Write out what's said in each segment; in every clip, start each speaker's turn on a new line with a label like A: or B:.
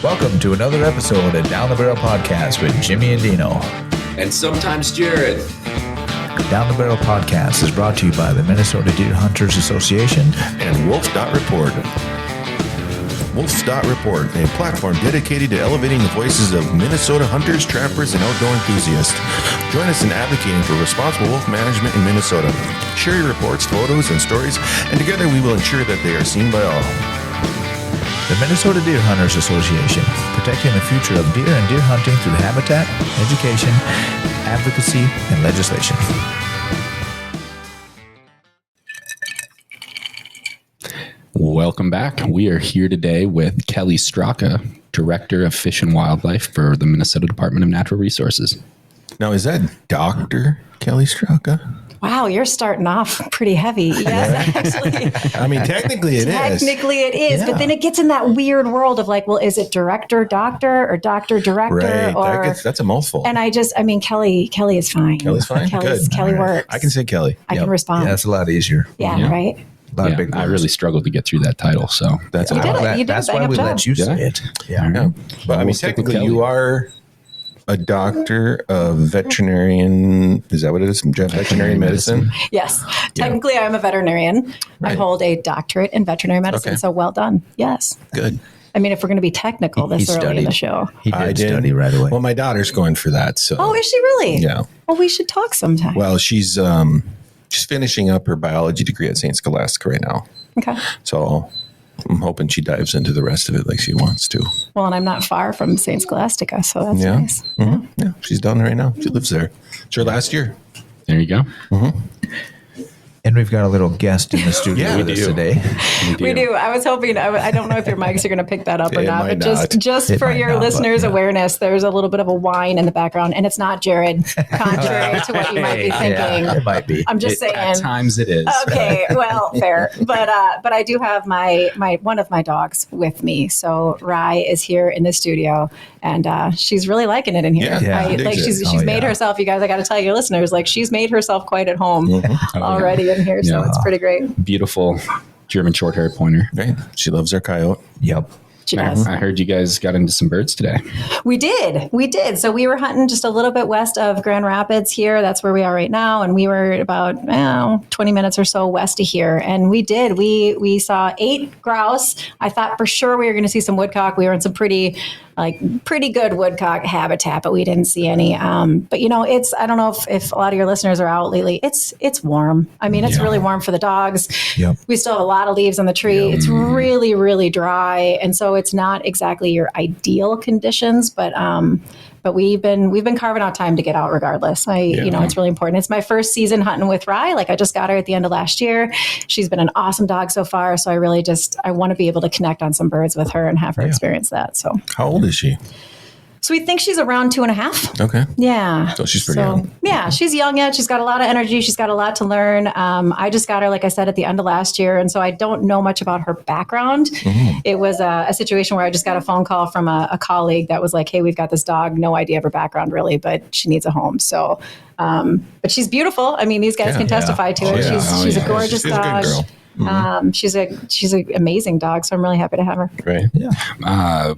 A: Welcome to another episode of Down the Barrel Podcast with Jimmy and Dino.
B: And sometimes Jared.
A: Down the Barrel Podcast is brought to you by the Minnesota Deer Hunters Association
C: and Wolf.Report. Wolf.Report, a platform dedicated to elevating the voices of Minnesota hunters, trappers, and outdoor enthusiasts. Join us in advocating for responsible wolf management in Minnesota. Share your reports, photos, and stories, and together we will ensure that they are seen by all.
A: The Minnesota Deer Hunters Association, protecting the future of deer and deer hunting through habitat, education, advocacy, and legislation.
B: Welcome back. We are here today with Kelly Straka, Director of Fish and Wildlife for the Minnesota Department of Natural Resources.
C: Now, is that Dr. Kelly Straka?
D: Wow, you're starting off pretty heavy. Yes, actually.
C: I mean, technically it is.
D: Technically it is,
C: Yeah.
D: but then it gets in that weird world of like, well, is it director, doctor, or doctor, director?
C: Right,
D: Or,
C: that's a mouthful.
D: and Kelly is fine.
C: Kelly's fine? Good.
D: Kelly works.
C: I can say Kelly.
D: I can respond.
A: Yeah, that's a lot easier.
D: Yeah, right?
A: A lot of big
B: I
A: words.
B: really struggled to get through that title, so
C: That's
D: You
C: all
D: did
C: right.
D: it. You did
A: That's
D: a
A: why
D: bang-up
A: we
D: job.
A: let you
B: Did
A: say
B: I?
A: it. Yeah.
C: Yeah. But I mean,
B: We'll stick with
C: technically
B: Kelly.
C: you are a doctor of veterinarian. Is that what it is? Veterinary medicine?
D: Yes. Technically, I'm a veterinarian.
C: Right.
D: I hold a doctorate in veterinary medicine,
C: Okay.
D: so well done. Yes.
C: Good.
D: I mean, if we're going to be technical this early in the show.
A: He did
C: I did
A: study right away.
C: Well, my daughter's going for that. So.
D: Oh, is she really?
C: Yeah.
D: Well, we should talk sometime.
C: Well, she's finishing up her biology degree at St. Scholastica right now.
D: Okay.
C: So I'm hoping she dives into the rest of it like she wants to.
D: Well, and I'm not far from St. Scholastica, so that's
C: Yeah.
D: nice.
C: Mhm. Yeah. She's done right now. She lives there. It's her last year.
B: there you go.
A: And we've got a little guest in the studio
C: Yeah,
A: with
C: we
A: us
C: do.
A: today.
D: We do. I was hoping. I don't know if your mics are going to pick that up or
C: It
D: not,
C: might
D: but
C: not.
D: just
A: It
D: for
A: might
D: your
A: not, but
D: listeners'
A: yeah.
D: awareness, there's a little bit of a whine in the background, and it's not Jared, contrary to what you might be thinking.
A: Yeah, it might be.
D: I'm just saying.
B: At times it is.
D: Okay, well, fair, but I do have my one of my dogs with me. So Rye is here in the studio, and she's really liking it in here.
C: Yeah,
A: yeah.
D: Like
C: Digs it.
D: she's made
A: yeah.
D: herself. You guys, I got to tell your listeners, like she's made herself quite at home
B: Oh,
D: already in here. So
B: Yeah.
D: it's pretty great.
B: Beautiful German short-haired pointer.
C: Right. She loves her coyote.
A: Yep.
D: She does.
B: I heard you guys got into some birds today.
D: We did. So we were hunting just a little bit west of Grand Rapids here. That's where we are right now. And we were about 20 minutes or so west of here. And we saw 8 grouse. I thought for sure we were going to see some woodcock. We were in some pretty good woodcock habitat, but we didn't see any. But I don't know if a lot of your listeners are out lately. It's warm. I mean, it's really warm for the dogs.
A: Yep.
D: We still have a lot of leaves on the tree. It's really, really dry. And so it's not exactly your ideal conditions, but we've been carving out time to get out regardless. It's really important. It's my first season hunting with Rye. Like I just got her at the end of last year. She's been an awesome dog so far. So I want to be able to connect on some birds with her and have her experience that. So
C: How old is she?
D: we think she's around 2.5.
C: Okay.
D: Yeah.
C: So she's pretty young.
D: Yeah, she's young yet. She's got a lot of energy. She's got a lot to learn. I just got her, like I said, at the end of last year. And so I don't know much about her background. It was a situation where I just got a phone call from a colleague that was like, hey, we've got this dog. No idea of her background really, but she needs a home. So, but she's beautiful. I mean, these guys can testify to it.
C: yeah.
D: She's
C: Oh,
D: a gorgeous
C: she's a good
D: dog.
C: girl.
D: She's an amazing dog. So I'm really happy to have her.
C: Right.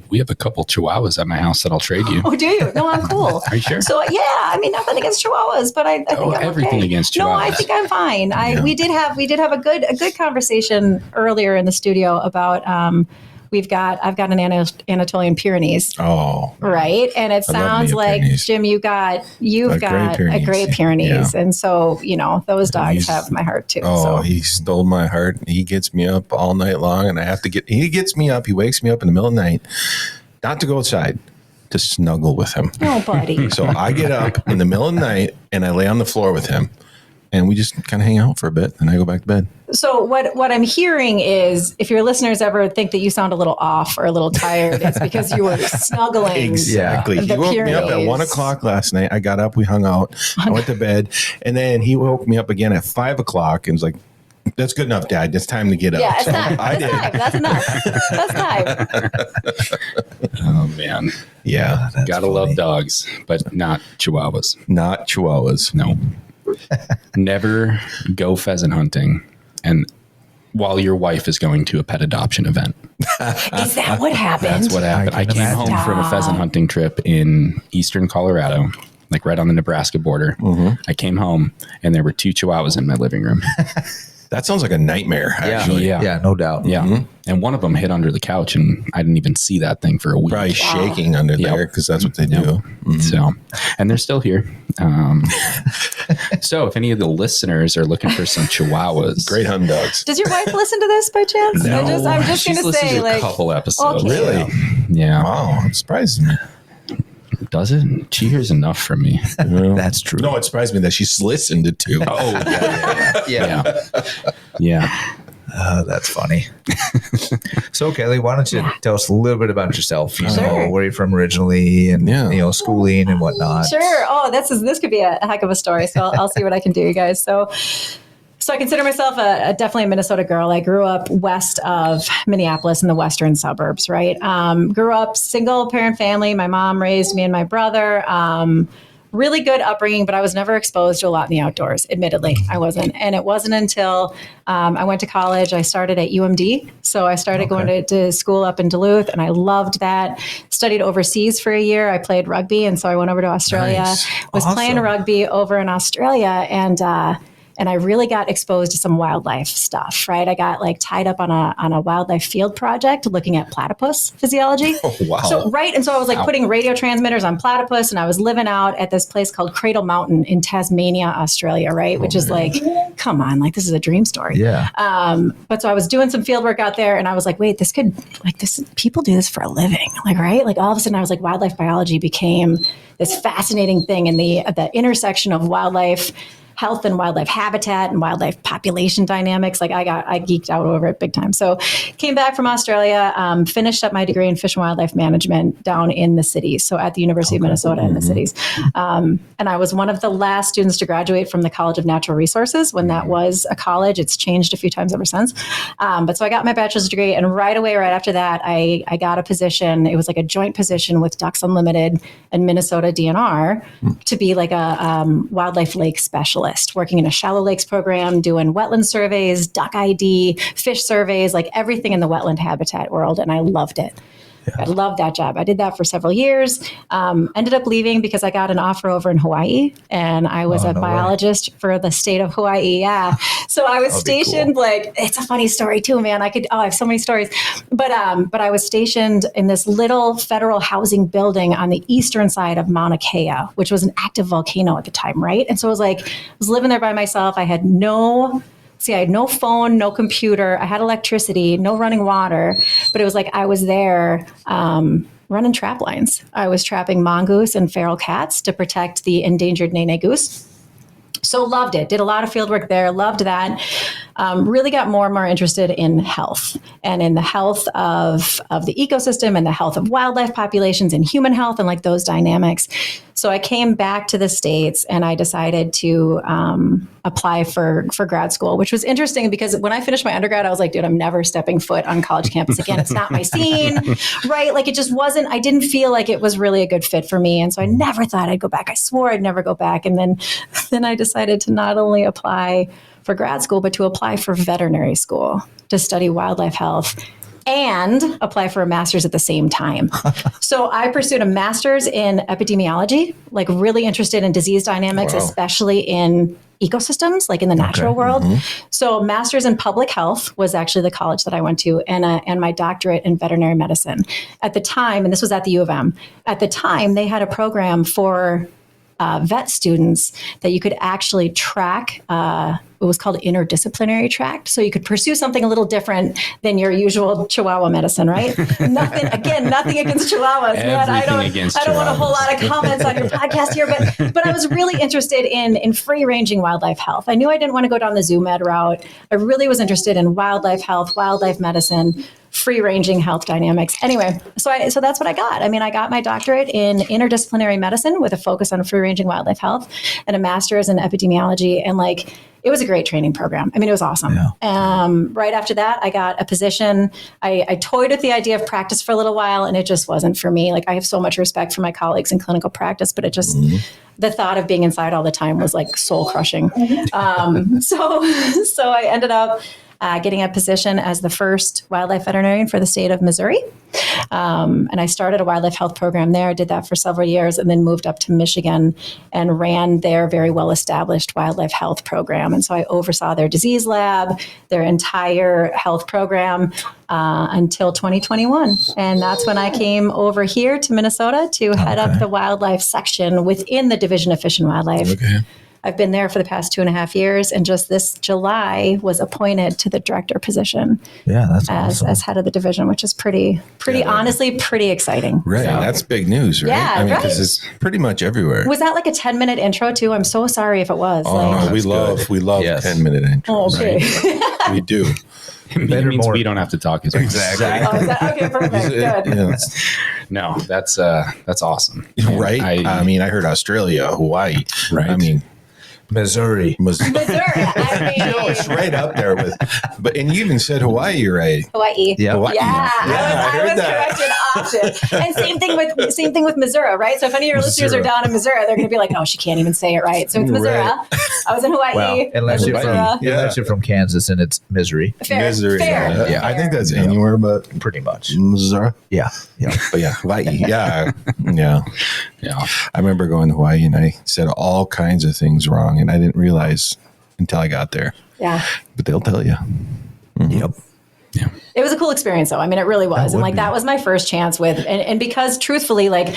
B: We have a couple chihuahuas at my house that I'll trade you.
D: Oh, do you? No, I'm cool.
B: Are you sure?
D: So yeah, I mean nothing against Chihuahuas, but I think I'm
B: everything
D: okay.
B: against
D: No, I
B: Chihuahuas.
D: think I'm fine. We did have a good conversation earlier in the studio about I've got an Anatolian Pyrenees.
C: Oh.
D: Right. And it
C: I love
D: sounds
C: me a
D: like,
C: Pyrenees.
D: Jim, you've got a Great Pyrenees.
C: Yeah.
D: And so, those dogs
C: He's-
D: have my heart too.
C: Oh,
D: so.
C: he stole my heart. He gets me up all night long, and he gets me up. He wakes me up in the middle of the night, not to go outside, to snuggle with him.
D: Oh, buddy.
C: So I get up in the middle of the night, and I lay on the floor with him, and we just kind of hang out for a bit, and I go back to bed.
D: So what I'm hearing is if your listeners ever think that you sound a little off or a little tired, it's because you were snuggling.
C: Exactly.
D: the
C: He woke me up at
D: Pyrenees.
C: 1:00 last night. I got up, we hung out, I went to bed, and then he woke me up again at 5:00 and was like, "That's good enough, Dad. It's time to get up."
D: Yeah, it's
C: So
D: time.
C: I
D: That's
C: did.
D: time. That's enough. That's time.
B: Oh, man.
C: Yeah.
B: Gotta love dogs, but not chihuahuas.
C: Not chihuahuas.
B: No. Never go pheasant hunting and while your wife is going to a pet adoption event.
D: Is that what happened?
B: That's what happened. I came home from a pheasant hunting trip in eastern Colorado, like right on the Nebraska border. I came home and there were 2 Chihuahuas in my living room.
C: That sounds like a nightmare, actually.
A: Yeah, no doubt.
B: Yeah. And one of them hid under the couch and I didn't even see that thing for a week.
C: Probably shaking under there because that's what they do.
B: So, and they're still here. So if any of the listeners are looking for some Chihuahuas.
C: Great hunting dogs.
D: Does your wife listen to this by chance?
C: No.
D: I'm just
B: She's
D: going to
B: listened
D: say,
B: to a couple episodes.
D: Okay.
C: Really?
B: Yeah.
C: Wow, it surprised me.
B: Does it? She hears enough from me.
A: That's true.
C: No, it surprised me that she's listened to 2.
B: Yeah.
A: That's funny. So, Kelly, why don't you tell us a little bit about yourself? You know, where you're from originally, and you know, schooling and whatnot.
D: Sure. Oh, this could be a heck of a story. So I'll see what I can do, you guys. So I consider myself definitely a Minnesota girl. I grew up west of Minneapolis in the western suburbs, right? Grew up single parent family. My mom raised me and my brother. Really good upbringing, but I was never exposed to a lot in the outdoors. Admittedly, I wasn't. And it wasn't until I went to college. I started at UMD. So I started going to school up in Duluth, and I loved that. Studied overseas for a year. I played rugby, and so I went over to Australia.
C: Nice.
D: Was playing rugby over in Australia, and I really got exposed to some wildlife stuff, right? I got like tied up on a wildlife field project looking at platypus physiology.
C: Oh, wow.
D: So, right. And so I was like putting radio transmitters on platypus, and I was living out at this place called Cradle Mountain in Tasmania, Australia, right? Which is like, come on, like this is a dream story.
A: Yeah.
D: But so I was doing some field work out there, and I was like, wait, people do this for a living. Like, right? Like all of a sudden I was like, wildlife biology became this fascinating thing in the intersection of wildlife health and wildlife habitat and wildlife population dynamics. Like I geeked out over it big time. So came back from Australia, finished up my degree in fish and wildlife management down in the cities. So at the University of Minnesota in the cities. And I was one of the last students to graduate from the College of Natural Resources when that was a college. It's changed a few times ever since. But so I got my bachelor's degree, and right away, right after that, I got a position. It was like a joint position with Ducks Unlimited and Minnesota DNR to be like a wildlife lake specialist, working in a shallow lakes program, doing wetland surveys, duck ID, fish surveys, like everything in the wetland habitat world. And I loved it. Yeah. I loved that job. I did that for several years. Ended up leaving because I got an offer over in Hawaii, and I was a biologist for the state of Hawaii. Yeah. So I was stationed, like, it's a funny story too, man. I have so many stories, but I was stationed in this little federal housing building on the eastern side of Mauna Kea, which was an active volcano at the time. Right. And so I was living there by myself. I had no phone, no computer. I had electricity, no running water, but it was like I was there running trap lines. I was trapping mongoose and feral cats to protect the endangered nene goose. So loved it. Did a lot of field work there. Loved that. Really got more and more interested in health and in the health of the ecosystem and the health of wildlife populations and human health and like those dynamics. So I came back to the States and I decided to apply for grad school, which was interesting because when I finished my undergrad, I was like, dude, I'm never stepping foot on college campus again. It's not my scene, right? Like it just wasn't, I didn't feel like it was really a good fit for me. And so I never thought I'd go back. I swore I'd never go back. And then I decided to not only apply for grad school, but to apply for veterinary school to study wildlife health and apply for a master's at the same time. So I pursued a master's in epidemiology, like really interested in disease dynamics, especially in ecosystems, like in the natural world. So master's in public health was actually the college that I went to, and my doctorate in veterinary medicine. At the time, and this was at the U of M, at the time they had a program for vet students that you could actually track. It was called interdisciplinary track. So you could pursue something a little different than your usual Chihuahua medicine, right? Nothing against Chihuahuas. Man. I don't want a whole lot of comments on your podcast here, but I was really interested in free ranging wildlife health. I knew I didn't want to go down the zoo med route. I really was interested in wildlife health, wildlife medicine, free ranging health dynamics. Anyway, so that's what I got. I mean, I got my doctorate in interdisciplinary medicine with a focus on free ranging wildlife health and a master's in epidemiology. And like, it was a great training program. I mean, it was awesome. Yeah. Right after that, I got a position. I toyed with the idea of practice for a little while, and it just wasn't for me. Like, I have so much respect for my colleagues in clinical practice, but it just, the thought of being inside all the time was like soul crushing. So I ended up getting a position as the first wildlife veterinarian for the state of Missouri. And I started a wildlife health program there. I did that for several years and then moved up to Michigan and ran their very well-established wildlife health program. And so I oversaw their disease lab, their entire health program until 2021. And that's when I came over here to Minnesota to head up the wildlife section within the Division of Fish and Wildlife.
C: Okay.
D: I've been there for the past 2.5 years, and just this July was appointed to the director position
A: Yeah, that's
D: as,
A: awesome.
D: as head of the division, which is pretty honestly, pretty exciting.
C: Right.
B: Yeah.
C: That's big news, right?
D: Yeah,
C: I mean,
D: right.
C: because it's pretty much everywhere.
D: Was that like a 10-minute intro too? I'm so sorry if it was.
C: Oh, no, we love
A: Yes.
C: 10-minute intros.
D: okay.
C: We do.
B: It means
A: more.
B: we don't have to talk as much.
C: Exactly.
D: Oh, is that, okay, perfect. Good.
C: Yeah.
B: No, that's awesome.
C: Right. I mean, I heard Australia, Hawaii.
B: Right.
C: I mean,
A: Missouri.
D: Missouri. I mean,
C: it's right up there with. And you even said Hawaii, right?
D: Hawaii.
A: Yeah.
C: Hawaii.
D: Yeah,
C: I
D: I
C: heard
D: was
C: that.
D: corrected often. And same thing with Missouri, right? So if any of your listeners are down in Missouri, they're going to be like, "Oh, she can't even say it right." So it's Missouri.
C: Right.
D: I was in Hawaii.
A: Well, unless you're
D: Missouri.
A: from, unless you're from Kansas and it's Missouri,
D: Fair.
C: Missouri.
D: Fair.
C: Yeah. I think that's anywhere but
A: pretty much.
C: Missouri.
A: Yeah. Yeah.
C: But yeah, Hawaii. Yeah. Yeah.
B: Yeah.
C: I remember going to Hawaii and I said all kinds of things wrong and I didn't realize until I got there.
D: Yeah.
C: But they'll tell you.
A: Yep.
B: Yeah.
D: It was a cool experience though. I mean, it really was. And
A: would
D: like
A: be.
D: that was my first chance with, and because truthfully, like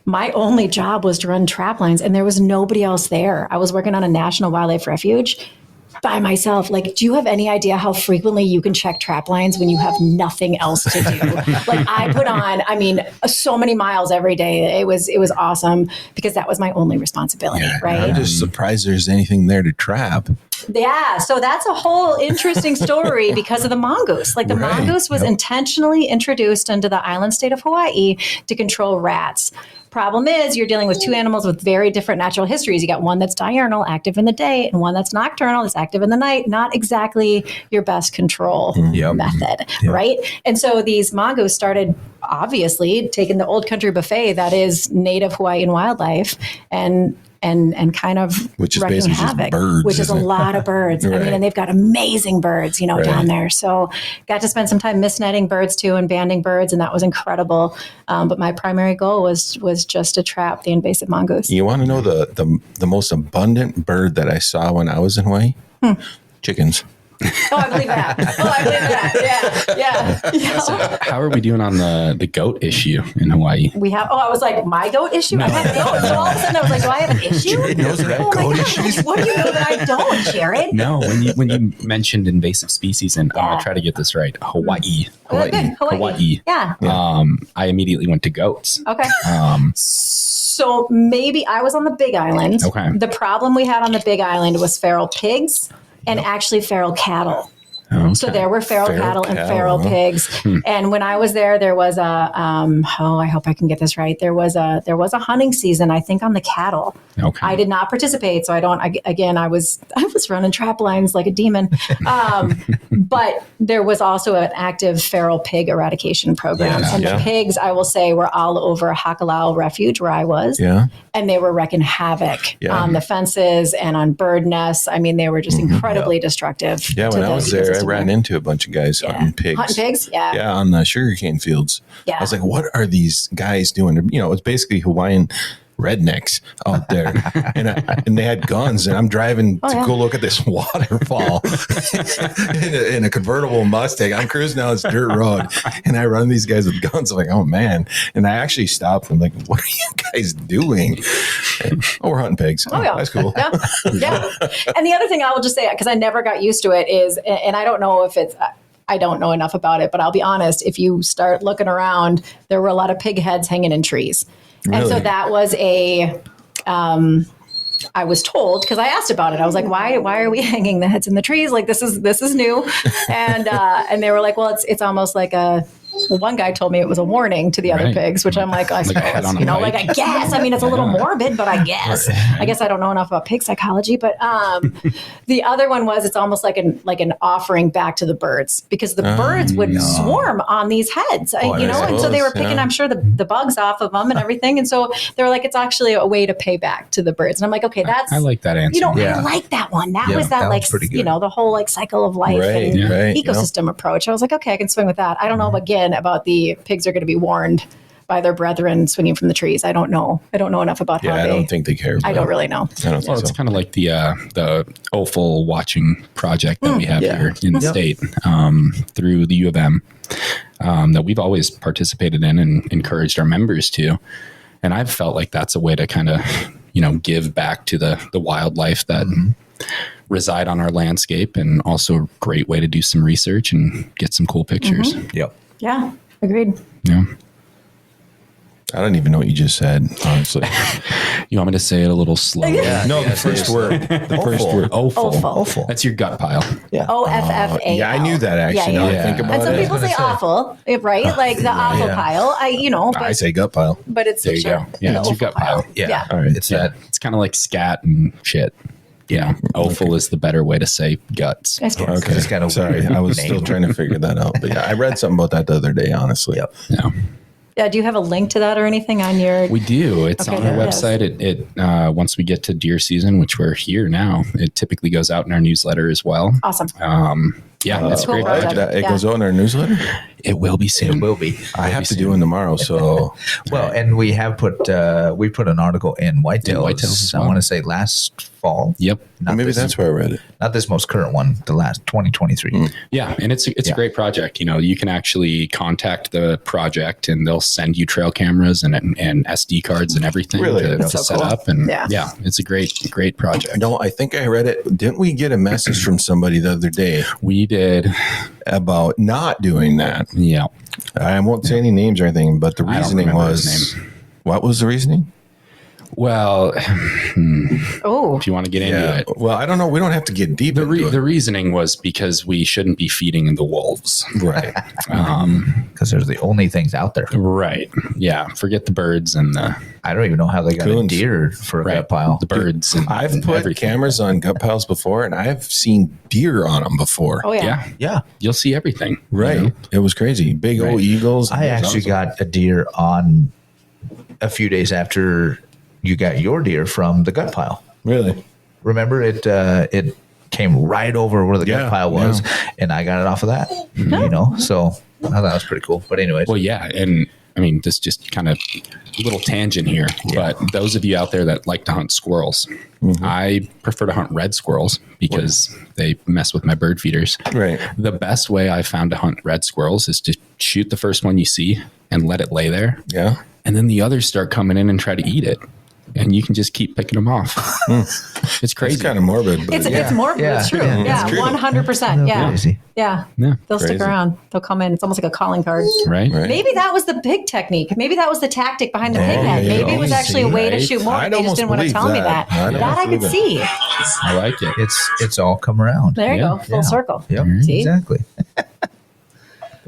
D: my only job was to run trap lines and there was nobody else there. I was working on a national wildlife refuge by myself. Like, do you have any idea how frequently you can check trap lines when you have nothing else to do? Like I put on, I mean, so many miles every day. It was awesome because that was my only responsibility, right?
C: I'm just surprised there's anything there to trap.
D: Yeah, so that's a whole interesting story because of the mongoose. Like the
C: Right.
D: mongoose was intentionally introduced into the island state of Hawaii to control rats. Problem is, you're dealing with two animals with very different natural histories. You got one that's diurnal, active in the day, and one that's nocturnal, that's active in the night. Not exactly your best control method, right? And so these mongoose started obviously taking the old country buffet that is native Hawaiian wildlife and kind of
C: Which is
D: wreaking
C: basically just
D: havoc,
C: birds,
D: which is a
C: isn't it?
D: lot of birds. I
C: Right.
D: mean, and they've got amazing birds,
C: Right.
D: down there. So got to spend some time misnetting birds too and banding birds, and that was incredible. But my primary goal was just to trap the invasive mongoose.
C: You want to know the most abundant bird that I saw when I was in Hawaii? Chickens.
D: Oh, I believe that. Yeah.
B: How are we doing on the goat issue in Hawaii?
D: We have. Oh, I was like, my goat issue. I had goats. So all of a sudden, I was like, do I have an issue?
C: Jared knows about
D: Oh my
C: goat
D: gosh,
C: issues.
D: what do you know that I don't, Jared?
B: No, when you mentioned invasive species, and I'm
D: Yeah.
B: gonna try to get this right, Hawaii.
D: Hawaii. Yeah.
B: I immediately went to goats.
D: Okay.
B: Um,
D: So maybe I was on the Big Island.
B: Okay.
D: The problem we had on the Big Island was feral pigs and actually feral cattle.
B: okay.
D: So there were feral cattle and
C: cattle,
D: feral
C: huh?
D: pigs. And when I was there was a I hope I can get this right. There was a hunting season, I think, on the cattle.
B: Okay.
D: I did not participate, so I was running trap lines like a demon. But there was also an active feral pig eradication program,
C: Yes,
D: and
C: yeah.
D: the pigs, I will say, were all over Hakalau Refuge where I was.
C: Yeah.
D: And they were wreaking havoc
C: Yeah.
D: on the fences and on bird nests. I mean, they were just incredibly destructive.
C: Yeah,
D: to
C: when I
D: the
C: was there, I
D: ecosystem
C: ran
D: there.
C: into a bunch of guys hunting pigs.
D: Hunting pigs? Yeah.
C: Yeah, on the sugarcane fields.
D: Yeah.
C: I was like, what are these guys doing? It's basically Hawaiian rednecks out there. and they had guns, and I'm driving to
D: yeah.
C: go look at this waterfall in a convertible Mustang. I'm cruising down this dirt road, and I run these guys with guns. I'm like, oh, man. And I actually stopped. I'm like, what are you guys doing? And, we're hunting pigs. Oh,
D: yeah.
C: That's cool.
D: Yeah. Yeah. And the other thing I will just say, because I never got used to it, is, and I don't know if it's, I don't know enough about it, but I'll be honest, if you start looking around, there were a lot of pig heads hanging in trees. And so
C: Really?
D: that was I was told, because I asked about it. I was like, why are we hanging the heads in the trees? Like, this is new. And they were like, well, it's almost like a Well, one guy told me it was a warning to the other
B: Right.
D: pigs, which I'm like, I
B: Like a head
D: suppose,
B: on a
D: you know,
B: pike.
D: like I guess. I mean, it's a little morbid, but I guess. I guess I don't know enough about pig psychology. But the other one was it's almost like an offering back to the birds because the birds would swarm on these heads, you know, and so they were picking, I'm sure, the bugs off of them and everything. And so they were like, it's actually a way to pay back to the birds. And I'm like, okay, that's
B: I like that answer.
D: You know,
A: Yeah.
D: I like that one. That
A: Yeah,
D: was that
A: that
D: like
A: one's pretty good.
D: you know the whole like cycle of life
C: Right,
D: and
C: right,
D: ecosystem approach. I was like, okay, I can swing with that. I don't know again about the pigs are going to be warned by their brethren swinging from the trees. I don't know. I don't know enough about how
C: I
D: they.
C: don't think they care.
D: I don't really know.
C: I don't
B: Well,
C: think
B: it's
C: so.
B: kind of like the offal watching project that we have here in the state through the U of M that we've always participated in and encouraged our members to. And I've felt like that's a way to kind of, you know, give back to the wildlife that reside on our landscape, and also a great way to do some research and get some cool pictures.
A: Yep.
D: Yeah, agreed.
B: Yeah.
C: I don't even know what you just said, honestly.
B: You want me to say it a little slower?
C: No, the first word. The first word.
B: Offal.
D: Offal.
B: That's your gut pile.
D: OFFAL.
C: Yeah, I knew that actually. Now
B: yeah.
C: I think about
D: And some
C: it.
D: people say awful, right? Like the awful pile. But,
C: I say gut pile.
D: but it's
B: There you
D: sure,
B: go. Yeah, it's your gut pile.
A: Yeah.
D: Yeah.
C: All right.
A: It's that.
B: It's kind of like scat and shit. Yeah. Offal is the better way to say guts.
D: That's true.
C: Okay.
A: It's got a
C: Sorry,
A: weird
C: I was
A: name.
C: still trying to figure that out. But yeah, I read something about that the other day, honestly.
A: Yep.
B: Yeah.
D: Yeah. Do you have a link to that or anything on your?
B: We do. It's
D: Okay,
B: on our
D: there it is.
B: website. It once we get to deer season, which we're here now, it typically goes out in our newsletter as well.
D: Awesome.
B: Yeah, it's a
D: Cool
B: great
D: project.
B: project.
C: It goes out in our newsletter.
B: It will be soon.
A: It will be.
C: I have to do one tomorrow, so
A: Well, and we have put an article in Whitetails.
B: In Whitetails as
A: I
B: well.
A: want to say last fall.
B: Yep.
A: Not
C: maybe
A: this,
C: that's where I read it.
A: not this most current one. The last 2023.
B: Yeah, and it's a great project. You know, you can actually contact the project, and they'll send you trail cameras and SD cards and everything
C: Really?
B: to
C: That's
D: so
B: set
D: cool.
B: up. And
D: Yeah.
B: it's a great project.
C: No, I think I read it. Didn't we get a message from somebody the other day
B: We did.
C: about not doing that?
B: Yeah.
C: I won't say any names or anything, but the
B: I don't
C: reasoning
B: remember
C: was
B: his
C: what was the reasoning?
B: Well,
D: Oh,
B: if you want to get into it.
C: Well, I don't know. We don't have to get deep
B: The
C: into it.
B: reasoning was because we shouldn't be feeding the wolves.
C: Right.
A: Because they're the only things out there.
B: Right. Yeah. Forget the birds and the
A: I don't even know how they got
C: Coons.
A: a deer for a
B: right,
A: gut pile.
B: the birds. And,
C: I've
B: and
C: put
B: everything.
C: cameras on gut piles before, and I've seen deer on them before.
D: oh yeah.
B: Yeah.
A: Yeah.
B: You'll see everything.
C: Right.
B: You know?
C: It was crazy. Big old
B: Right.
C: eagles.
A: I actually got a deer on a few days after you got your deer from the gut pile.
C: Really?
A: Remember it came right over where the
C: Yeah,
A: gut pile was, and I got it off of that. You know, so I thought that was pretty cool. But anyways,
B: Well, yeah. And I mean, this just kind of a little tangent here, but those of you out there that like to hunt squirrels, I prefer to hunt red squirrels because they mess with my bird feeders.
C: Right.
B: The best way I found to hunt red squirrels is to shoot the first one you see and let it lay there.
C: Yeah.
B: And then the others start coming in and try to eat it. And you can just keep picking them off. It's crazy.
C: It's kind of morbid. But
D: It's more.
A: Yeah.
D: It's true.
A: Yeah.
D: Yeah, 100%. Yeah,
A: crazy.
D: yeah.
B: Yeah.
D: They'll stick
C: Crazy.
D: around. They'll come in. It's almost like a calling card.
B: Right?
C: Right.
D: Maybe that was the pig technique. Maybe that was the tactic behind the pig head.
C: yeah,
D: Maybe it was actually a way to
B: right?
D: shoot more.
C: I'd
D: They just
C: almost
D: didn't want to
C: believe
D: tell me
C: that.
D: that.
C: I'd
D: That
C: almost
D: I could
C: believe
D: see.
B: I like it.
A: it's all come around.
D: There you
B: Yeah.
D: go. Full circle.
A: Yep,
D: See?
A: exactly.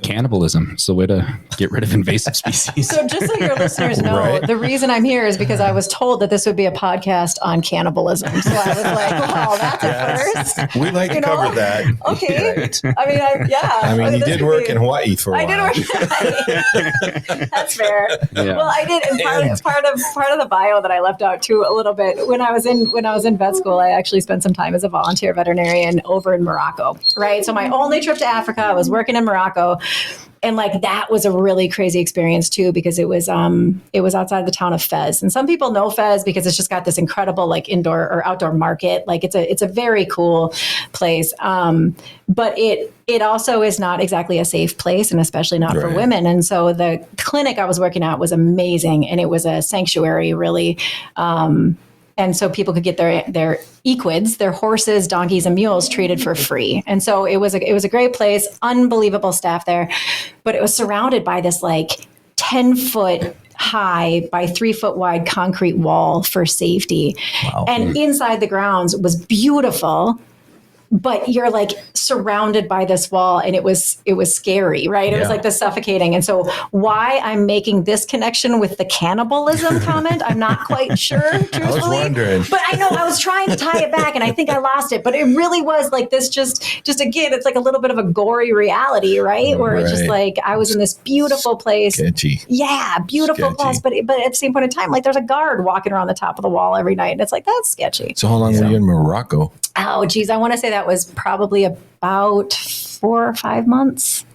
B: Cannibalism. It's the way to get rid of invasive species.
D: So just so your listeners know,
C: Right.
D: the reason I'm here is because I was told that this would be a podcast on cannibalism. So I was like, well, that's a first.
C: we like to
D: You know?
C: cover that.
D: Okay. I mean, yeah.
C: I mean, you
D: This
C: did
D: could
C: work
D: be-
C: in Hawaii for a
D: I
C: while.
D: did work. That's fair.
B: Yeah.
D: Well, I did, and part of the bio that I left out too a little bit. When I was in vet school, I actually spent some time as a volunteer veterinarian over in Morocco. Right. So my only trip to Africa, I was working in Morocco. And like that was a really crazy experience too, because it was outside the town of Fez. And some people know Fez because it's just got this incredible like indoor or outdoor market. Like it's a very cool place. But it also is not exactly a safe place, and especially not for
C: Right.
D: women. And so the clinic I was working at was amazing, and it was a sanctuary really. And so people could get their equids, their horses, donkeys, and mules treated for free. And so it was a great place, unbelievable staff there, but it was surrounded by this like 10-foot high by 3-foot wide concrete wall for safety.
A: Wow.
D: And inside the grounds was beautiful, but you're like surrounded by this wall, and it was scary, right? It was like the suffocating. And so why I'm making this connection with the cannibalism comment, I'm not quite sure, truthfully.
C: I was wondering.
D: But I know I was trying to tie it back, and I think I lost it. But it really was like this just again, it's like a little bit of a gory reality, right? Where it's just like I was in this beautiful place.
C: Sketchy.
D: Yeah, beautiful place. But at the same point in time, like there's a guard walking around the top of the wall every night. And it's like, that's sketchy.
C: So how long were you in Morocco?
D: Oh, geez. I want to say that was probably about 4 or 5 months.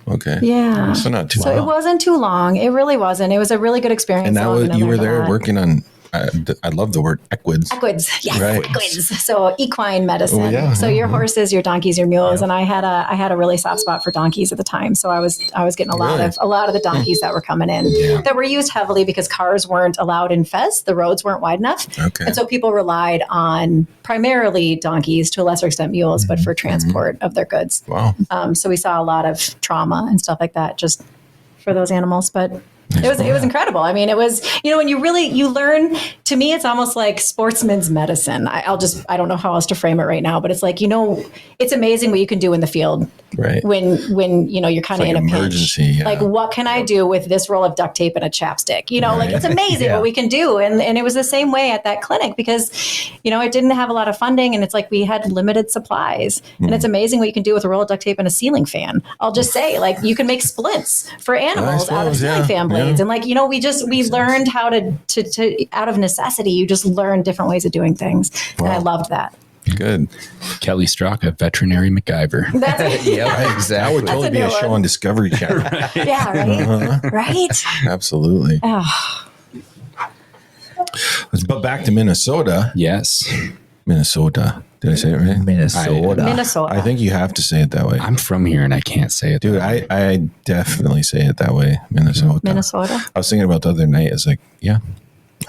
C: Okay.
D: Yeah.
C: So not too
D: So
C: long.
D: it wasn't too long. It really wasn't. It was a really good experience.
C: And that was, you were there
D: that.
C: working on, I love the word equids.
D: Equids, yes,
C: Right.
D: equids. So equine medicine.
C: Oh, yeah.
D: So your horses, your donkeys, your mules, and I had a really soft spot for donkeys at the time. So I was getting a lot of the donkeys that were coming in that were used heavily because cars weren't allowed in Fez. The roads weren't wide enough, and so people relied on primarily donkeys, to a lesser extent mules, but for transport of their goods.
C: Wow.
D: So we saw a lot of trauma and stuff like that just for those animals, but. It was incredible. I mean, it was, when you learn, to me, it's almost like sportsman's medicine. I don't know how else to frame it right now, but it's like, it's amazing what you can do in the field
C: Right.
D: when you're kind of
C: like
D: in a
C: emergency,
D: pinch.
C: yeah.
D: Like, what can I do with this roll of duct tape and a chapstick? Like it's amazing what we can do. And it was the same way at that clinic because, it didn't have a lot of funding and it's like we had limited supplies. And it's amazing what you can do with a roll of duct tape and a ceiling fan. I'll just say, like, you can make splints for animals out of ceiling fan blades. And like, we learned how to out of necessity, you just learn different ways of doing things. And I loved that.
C: Good.
B: Kelly Straka, veterinary MacGyver.
D: That's
A: Yeah, exactly.
C: That would totally be a show on Discovery Channel.
D: yeah, right. Right.
C: Absolutely.
D: Oh.
C: But back to Minnesota.
B: Yes.
C: Minnesota. Did I say it right?
D: Minnesota.
C: I think you have to say it that way.
B: I'm from here and I can't say it.
C: Dude, I definitely say it that way. Minnesota. I was thinking about the other night. It's like, yeah,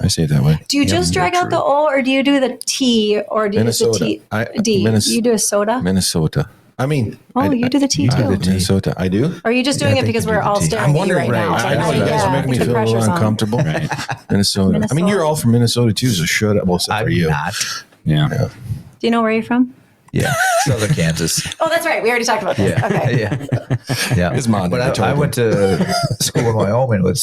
C: I say it that way.
D: Do you just drag out the O, or do you do the T, or do you do the T? D. You do a soda?
C: Minnesota. I mean,
D: you do the T
C: you
D: too.
C: do Minnesota. I do.
D: Or are you just doing it because we're all staring at you right now?
C: I know you guys are making me feel a little uncomfortable. Minnesota. I mean, you're all from Minnesota too, so should I? Well, except for you.
A: Not.
B: Yeah.
D: Do you know where you're from?
A: Yeah, Southern Kansas.
D: Oh, that's right. We already talked about this. Okay.
A: Yeah.
C: His mom.
A: But I went to school in Wyoming with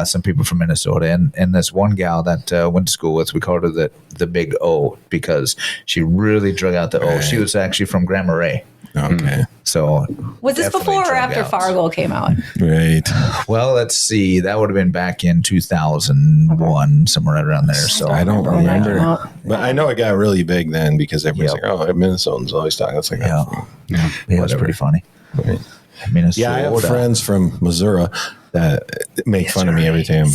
A: some people from Minnesota, and this one gal that went to school with, we called her the Big O because she really drug out the O. She was actually from Grand Marais.
C: Okay.
A: So
D: was this before or after Fargo came out?
C: Right.
A: Well, let's see. That would have been back in 2001, somewhere right around there. So
C: I don't remember. But I know it got really big then because everyone's like, oh, Minnesotans always talk. It's like,
A: yeah, it's pretty funny.
C: Right.
A: Minnesota.
C: Yeah, I have friends from Missouri that make fun of me every time.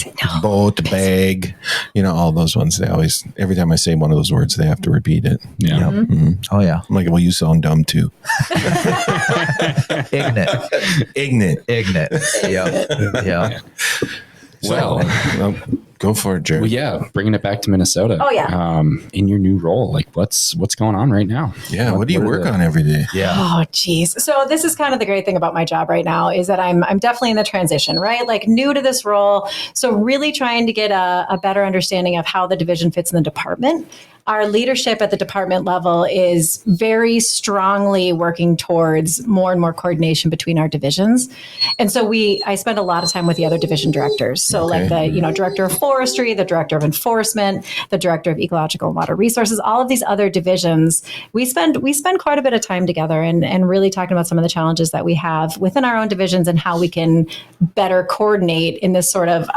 C: Boat, bag, all those ones. They always, every time I say one of those words, they have to repeat it.
B: Yeah.
A: Yep. Mm-hmm. Oh, yeah.
C: I'm like, well, you sound dumb too.
A: Ignorant. Yeah.
B: Well,
C: go for it, Jared.
B: Well, yeah, bringing it back to Minnesota.
D: Oh, yeah.
B: In your new role, like what's going on right now?
C: Yeah, what do you work on every day?
A: Yeah.
D: Oh, geez. So this is kind of the great thing about my job right now is that I'm definitely in the transition, right? Like new to this role. So really trying to get a better understanding of how the division fits in the department. Our leadership at the department level is very strongly working towards more and more coordination between our divisions. And so I spend a lot of time with the other division directors. So like the, director of forestry, the director of enforcement, the director of ecological and water resources, all of these other divisions, we spend quite a bit of time together and really talking about some of the challenges that we have within our own divisions and how we can better coordinate in this sort of,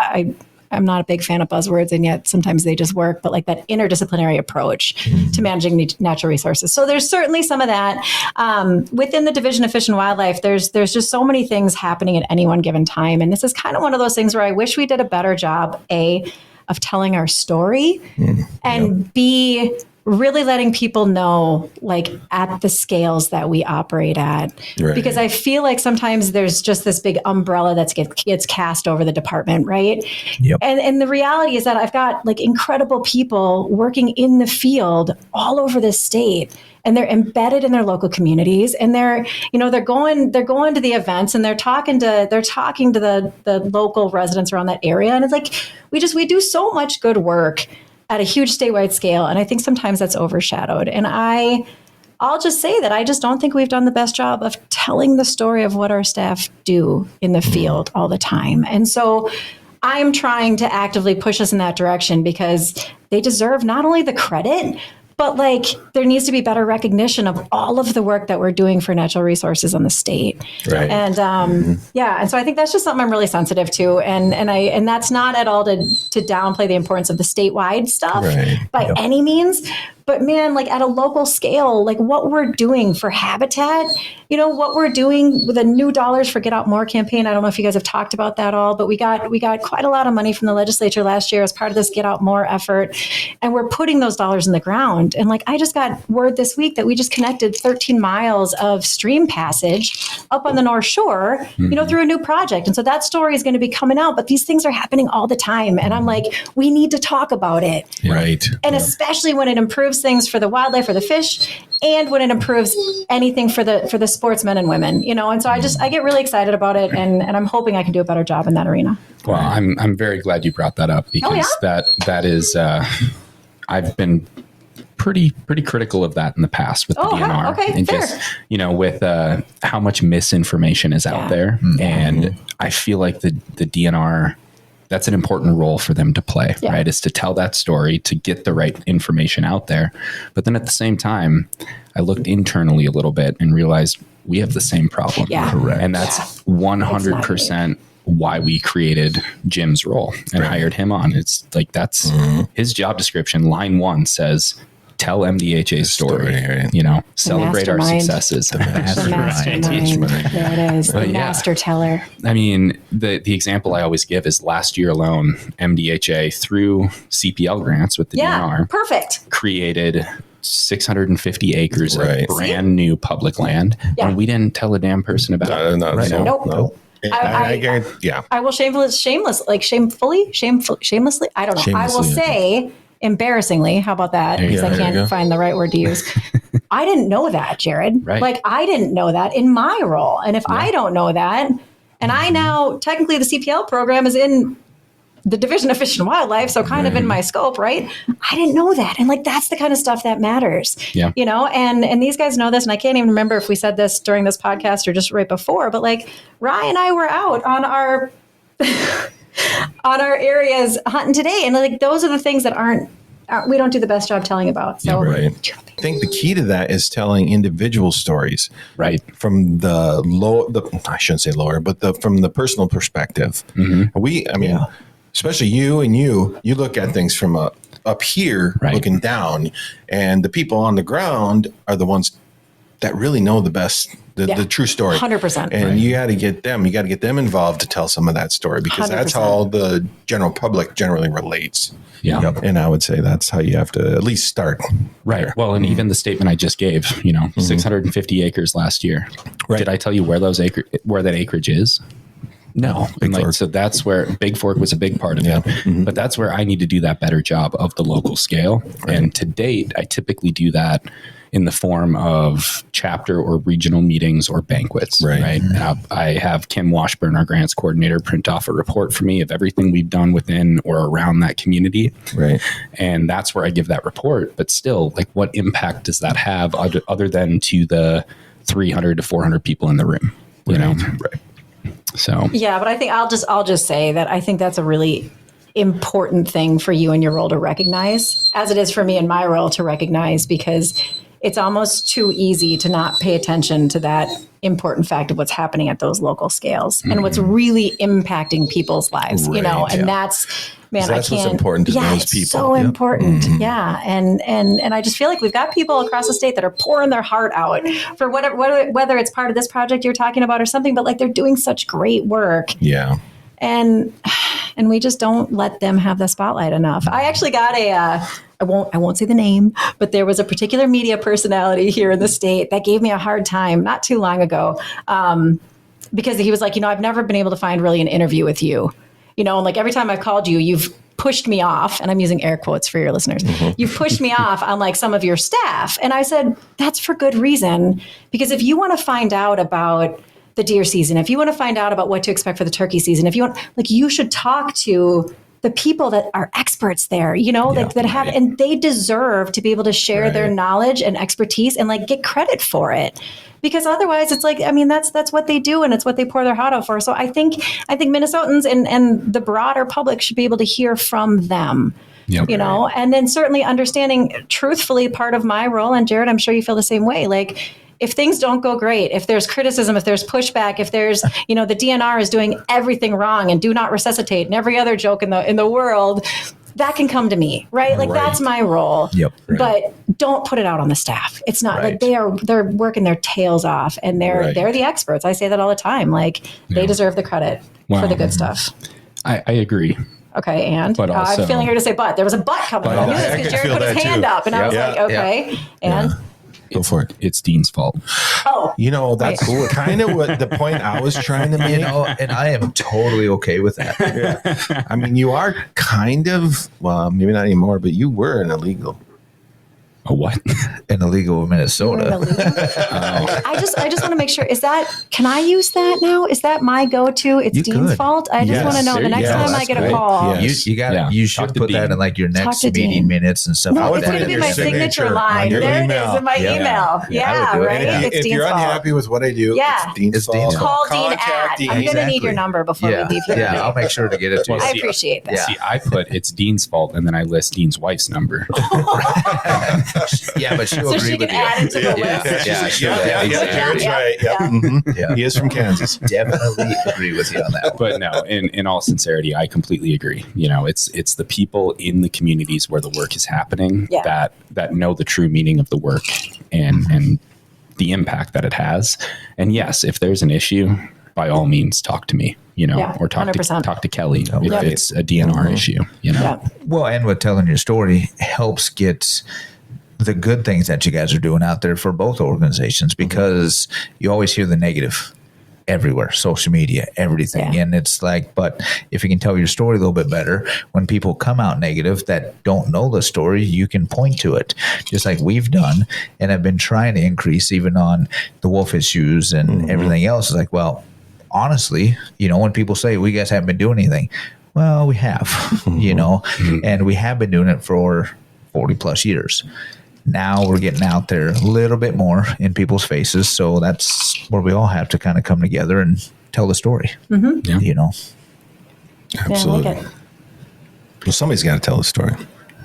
D: I'm not a big fan of buzzwords, and yet sometimes they just work, but like that interdisciplinary approach to managing natural resources. So there's certainly some of that. Within the Division of Fish and Wildlife, there's just so many things happening at any one given time. And this is kind of one of those things where I wish we did a better job, A, of telling our story, and B, really letting people know, like, at the scales that we operate at. Right. Because I feel like sometimes there's just this big umbrella that gets cast over the department, right?
A: Yep.
D: And the reality is that I've got, like, incredible people working in the field all over this state. And they're embedded in their local communities, and they're going to the events, and they're talking to the local residents around that area. And it's like, we do so much good work at a huge statewide scale. And I think sometimes that's overshadowed. And I'll just say that I just don't think we've done the best job of telling the story of what our staff do in the field all the time. And so I'm trying to actively push us in that direction because they deserve not only the credit, but like there needs to be better recognition of all of the work that we're doing for natural resources in the state.
C: Right.
D: And and so I think that's just something I'm really sensitive to. And that's not at all to downplay the importance of the statewide stuff by any means. But man, like at a local scale, like what we're doing for habitat, what we're doing with the new Dollars for Get Out More campaign. I don't know if you guys have talked about that all, but we got quite a lot of money from the legislature last year as part of this Get Out More effort. And we're putting those dollars in the ground. And like I just got word this week that we just connected 13 miles of stream passage up on the North Shore, through a new project. And so that story is going to be coming out, but these things are happening all the time. And I'm like, we need to talk about it.
C: Right.
D: And especially when it improves things for the wildlife or the fish, and when it improves anything for the sportsmen and women, and so I get really excited about it, and I'm hoping I can do a better job in that arena.
B: Well, I'm very glad you brought that up because that is I've been pretty critical of that in the past with the DNR.
D: Okay,
B: and
D: fair.
B: just with how much misinformation is out there, and I feel like the DNR, that's an important role for them to play, right? Is to tell that story, to get the right information out there. But then at the same time, I looked internally a little bit and realized we have the same problem.
D: Yeah.
C: Correct.
B: And that's 100% why we created Jim's role and hired him on. It's like, that's his job description. Line 1 says, tell MDHA's story, celebrate our successes.
D: The mastermind. There it is. The master teller.
B: I mean, the example I always give is last year alone, MDHA through CPL grants with the DNR
D: perfect.
B: created 650 acres of brand new public land. And we didn't tell a damn person about it.
C: No. I guarantee,
D: I will shamefully, I don't know. I will say, embarrassingly, how about that? Because I can't find the right word to use. I didn't know that, Jared.
B: Right.
D: Like I didn't know that in my role. And if I don't know that, and I now, technically the CPL program is in the Division of Fish and Wildlife, so kind of in my scope, right? I didn't know that. And like, that's the kind of stuff that matters, and these guys know this. And I can't even remember if we said this during this podcast or just right before, but like Ryan and I were out on our, on our areas hunting today. And like, those are the things that we don't do the best job telling about. So
C: I think the key to that is telling individual stories,
B: right? From
C: I shouldn't say lower, but from the personal perspective. Especially you look at things from up here, looking down, and the people on the ground are the ones that really know the best, the true story.
D: 100%.
C: And you got to get them involved to tell some of that story, because 100%. That's how the general public generally relates.
B: Yeah.
C: Yep. And I would say that's how you have to at least start.
B: Right. There. Well, and even the statement I just gave, 650 acres last year. Right. Did I tell you where that acreage is? No. So that's where Big Fork was a big part of it. Mm-hmm. But that's where I need to do that better job of the local scale. Right. And to date, I typically do that in the form of chapter or regional meetings or banquets. Right. I have Kim Washburn, our grants coordinator, print off a report for me of everything we've done within or around that community. Right. And that's where I give that report. But still, like, what impact does that have other than to the 300 to 400 people in the room? You know? Right. So
D: yeah, but I think I'll just say that I think that's a really important thing for you in your role to recognize, as it is for me in my role to recognize, because it's almost too easy to not pay attention to that important fact of what's happening at those local scales and what's really impacting people's lives, and that's, man,
C: that's what's important to those people.
D: So important. Yeah. And I just feel like we've got people across the state that are pouring their heart out for whether it's part of this project you're talking about or something, but like they're doing such great work.
C: Yeah.
D: And we just don't let them have the spotlight enough. I actually got I won't say the name, but there was a particular media personality here in the state that gave me a hard time not too long ago, because he was like, I've never been able to find really an interview with you, and like every time I've called you, you've pushed me off, and I'm using air quotes for your listeners. You've pushed me off on like some of your staff. And I said, that's for good reason, because if you want to find out about the deer season, if you want to find out about what to expect for the turkey season, if you want, like, you should talk to the people that are experts there, like that have, and they deserve to be able to share their knowledge and expertise and like get credit for it. Because otherwise it's like, I mean, that's what they do and it's what they pour their heart out for. So I think Minnesotans and the broader public should be able to hear from them. Yep, and then certainly understanding truthfully part of my role, and Jared, I'm sure you feel the same way. Like if things don't go great, if there's criticism, if there's pushback, if there's, the DNR is doing everything wrong and do not resuscitate and every other joke in the world, that can come to me, right? Like that's my role.
A: Yep. Right.
D: But don't put it out on the staff. It's not like they're working their tails off and they're the experts. I say that all the time. Like they deserve the credit for the good stuff.
B: I agree.
D: Okay, and
B: but also,
D: I'm feeling here to say but. There was a but coming. I knew this because Jared put his hand up, and I was like, okay, and
C: go for it.
B: It's Dean's fault.
D: Oh,
C: that's kind of what the point I was trying to make.
A: And I am totally okay with that.
C: I mean, you are kind of, well, maybe not anymore, but you were an illegal.
B: A what?
A: An illegal Minnesota.
D: I just want to make sure. Can I use that now? Is that my go-to? It's Dean's fault. I just want to know the next time I get a call.
C: Yes.
A: You should put that in like your next meeting minutes and stuff.
D: No, it's going to be my signature line. There it is in my email. Yeah, right.
C: If you're unhappy with what I do, it's Dean's fault.
D: Call Dean at. I'm going to need your number before we leave here.
A: Yeah, I'll make sure to get it to you.
D: I appreciate that.
B: See, I put it's Dean's fault, and then I list Dean's wife's number.
A: Yeah, but she'll agree
D: she
A: with
D: can add it to the
A: list.
C: Yeah. He is from Kansas.
A: Definitely agree with you on that.
B: But no, in all sincerity, I completely agree. It's the people in the communities where the work is happening that know the true meaning of the work and the impact that it has. And yes, if there's an issue, by all means, talk to me. Or talk to Kelly if it's a DNR issue.
A: Well, and with telling your story helps get the good things that you guys are doing out there for both organizations, because you always hear the negative everywhere, social media, everything. And it's like, but if you can tell your story a little bit better, when people come out negative that don't know the story, you can point to it, just like we've done and have been trying to increase even on the wolf issues and everything else. It's like, well, honestly, when people say, well, you guys haven't been doing anything, well, we have, and we have been doing it for 40 plus years. Now we're getting out there a little bit more in people's faces. So that's where we all have to kind of come together and tell the story,
C: Absolutely.
D: I like it.
C: Well, somebody's got to tell the story.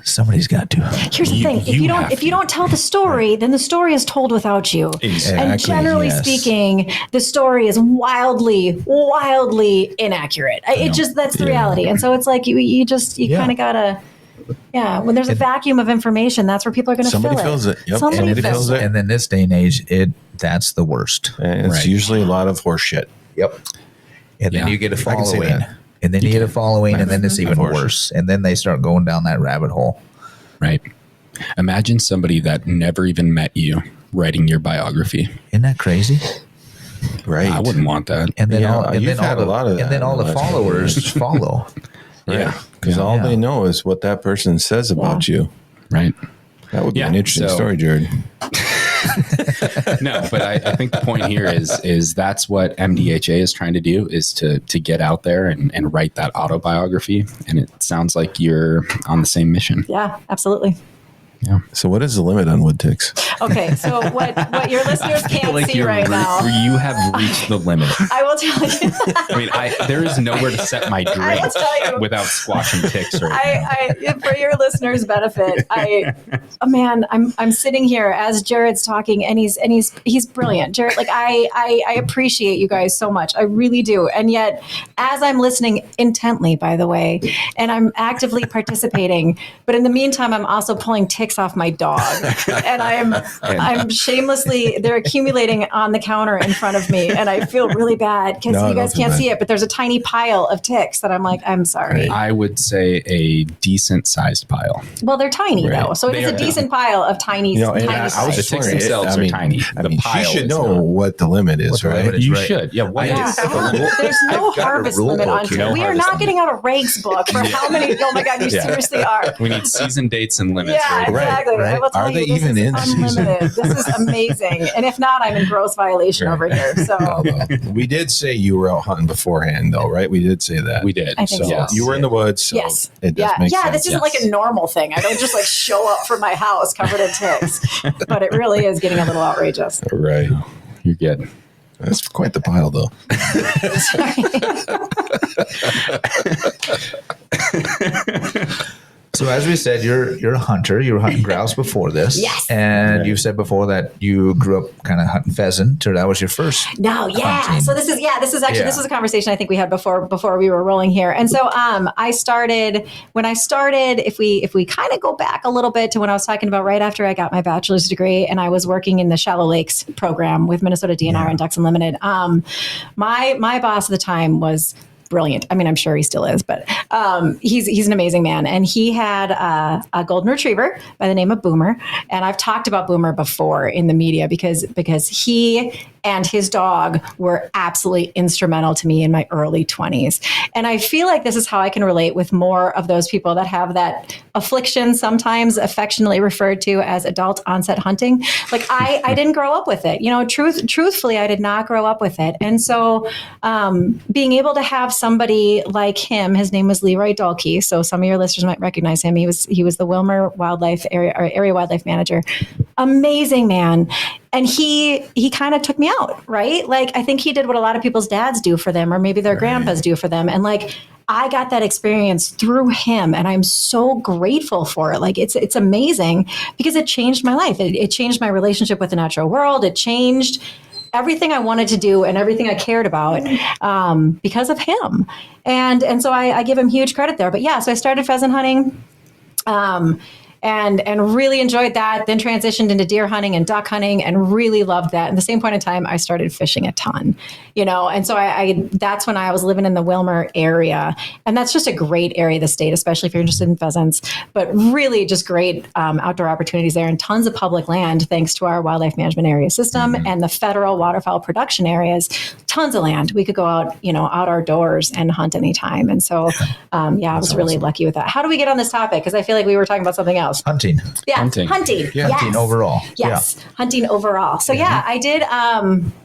A: Somebody's got to.
D: Here's the thing: if you don't tell the story, then the story is told without you.
C: Exactly.
D: And generally speaking, the story is wildly inaccurate. That's the reality. And so it's like you kind of gotta. Yeah, when there's a vacuum of information, that's where people are going to fill it.
C: Somebody fills it. Yep.
D: Somebody fills it.
A: And then this day and age, that's the worst.
C: And it's usually a lot of horse shit.
A: Yep. And then you get a following. And then you get a following, and then it's even worse. And then they start going down that rabbit hole.
B: Right. Imagine somebody that never even met you writing your biography.
A: Isn't that crazy?
B: Right. I wouldn't want that.
A: And then all the followers follow.
C: Yeah. Because all they know is what that person says about you.
B: Right.
C: That would be an interesting story, Jared.
B: No, but I think the point here is that's what MDHA is trying to do, is to get out there and write that autobiography. And it sounds like you're on the same mission.
D: Yeah, absolutely.
B: Yeah.
C: So what is the limit on wood ticks?
D: Okay, so what your listeners can't see right now.
B: You have reached the limit.
D: I will tell you.
B: I mean, there is nowhere to set my drink without squashing ticks.
D: For your listeners' benefit, I'm sitting here as Jared's talking, and he's brilliant. Jared, like I appreciate you guys so much. I really do. And yet, as I'm listening intently, by the way, and I'm actively participating, but in the meantime, I'm also pulling ticks off my dog, and I'm shamelessly, they're accumulating on the counter in front of me, and I feel really bad because you guys can't see it, but there's a tiny pile of ticks that I'm like, I'm sorry.
B: I would say a decent sized pile.
D: Well, they're tiny though, so it is a decent pile of tiny.
B: The ticks themselves are tiny. The pile.
C: You should know what the limit is, right?
B: You should. Yeah. What is
D: there's no harvest limit on ticks. We are not getting out a regs book for how many. Oh my God, you seriously are.
B: We need season dates and limits.
D: Yeah, exactly.
C: Right. Are they even in season?
D: unlimited. This is amazing. And if not, I'm in gross violation over here. So
C: We did say you were out hunting beforehand, though, right? We did say that.
B: We did.
D: I think so.
B: Yes.
C: You were in the woods. So
D: yes.
C: It does make sense.
D: This isn't like a normal thing. I don't just like show up from my house covered in ticks. But it really is getting a little outrageous.
C: Right.
B: You're good.
C: That's quite the pile, though.
A: So as we said, you're a hunter. You were hunting grouse before this.
D: Yes.
A: And you said before that you grew up kind of hunting pheasant. So that was your first.
D: No, yeah.
A: hunting.
D: So this is actually
A: Yeah.
D: this was a conversation I think we had before we were rolling here. And so I started if we kind of go back a little bit to when I was talking about right after I got my bachelor's degree and I was working in the Shallow Lakes program with Minnesota DNR and Ducks Unlimited. My boss at the time was brilliant. I mean, I'm sure he still is, but he's an amazing man. And he had a golden retriever by the name of Boomer. And I've talked about Boomer before in the media because he and his dog were absolutely instrumental to me in my early 20s. And I feel like this is how I can relate with more of those people that have that affliction, sometimes affectionately referred to as adult onset hunting. Like I didn't grow up with it. You know, truthfully, I did not grow up with it. And so being able to have somebody like him, his name was Leroy Dahlke. So some of your listeners might recognize him. He was the Wilmer Wildlife area wildlife manager. Amazing man. And he kind of took me out, right? Like, I think he did what a lot of people's dads do for them, or maybe their grandpas do for them. And like, I got that experience through him, and I'm so grateful for it. Like, it's amazing because it changed my life. It changed my relationship with the natural world. It changed everything I wanted to do and everything I cared about because of him. And so I give him huge credit there. But yeah, so I started pheasant hunting. And really enjoyed that, then transitioned into deer hunting and duck hunting and really loved that. At the same point in time, I started fishing a ton, you know, and so I that's when I was living in the Wilmer area. And that's just a great area of the state, especially if you're interested in pheasants, but really just great outdoor opportunities there and tons of public land thanks to our wildlife management area system and the federal waterfowl production areas, tons of land. We could go out, you know, out our doors and hunt anytime. And so, I was really lucky with that. How do we get on this topic? Because I feel like we were talking about something else.
A: Hunting.
D: Yeah,
B: Hunting.
D: hunting.
A: Yeah, hunting overall.
D: Yes, hunting overall. So yeah, I did.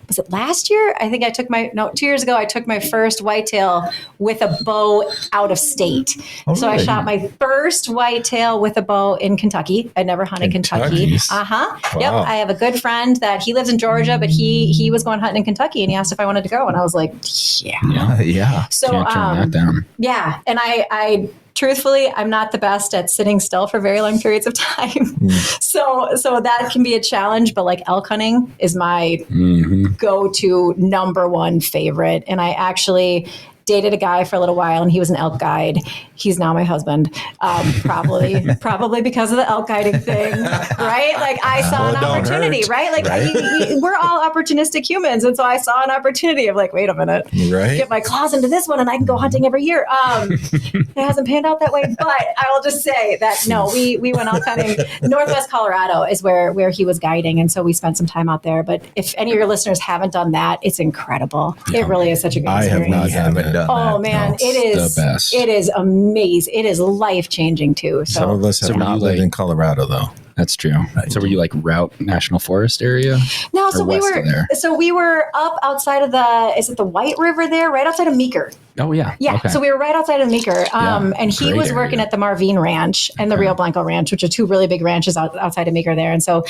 D: Was it last year? I think 2 years ago, I took my first whitetail with a bow out of state.
A: Oh,
D: so I
A: really?
D: shot my first whitetail with a bow in Kentucky. I'd never hunted Kentucky.
C: Kentucky?
D: Wow. Yep. I have a good friend that he lives in Georgia, but he was going hunting in Kentucky, and he asked if I wanted to go, and I was like, yeah.
A: Yeah.
D: So
B: Can't turn that down.
D: yeah, and I truthfully, I'm not the best at sitting still for very long periods of time. So that can be a challenge, but like elk hunting is my go-to number one favorite. And I actually dated a guy for a little while and he was an elk guide. He's now my husband. Probably because of the elk guiding thing, right? Like I saw an opportunity, right? Like we're all opportunistic humans. And so I saw an opportunity of like, wait a minute, get my claws into this one and I can go hunting every year. It hasn't panned out that way, but I will just say that no, we went elk hunting. Northwest Colorado is where he was guiding. And so we spent some time out there. But if any of your listeners haven't done that, it's incredible. It really is such a good experience.
C: I have not done that.
D: Oh man, it is
B: the best.
D: It is amazing. It is life changing too.
C: Some of
D: So
C: us have
B: So
C: not
B: you
C: lived
B: like-
C: in Colorado, though.
B: That's true. So were you like Route National Forest area?
D: no,
B: Or
D: so we
B: west of there?
D: were up outside of the White River there, right outside of Meeker.
B: Oh yeah.
D: Yeah,
B: Okay.
D: so we were right outside of Meeker, and he
B: great
D: was working
B: area.
D: at the Marvine Ranch and the Rio Blanco Ranch, which are two really big ranches outside of Meeker there. And so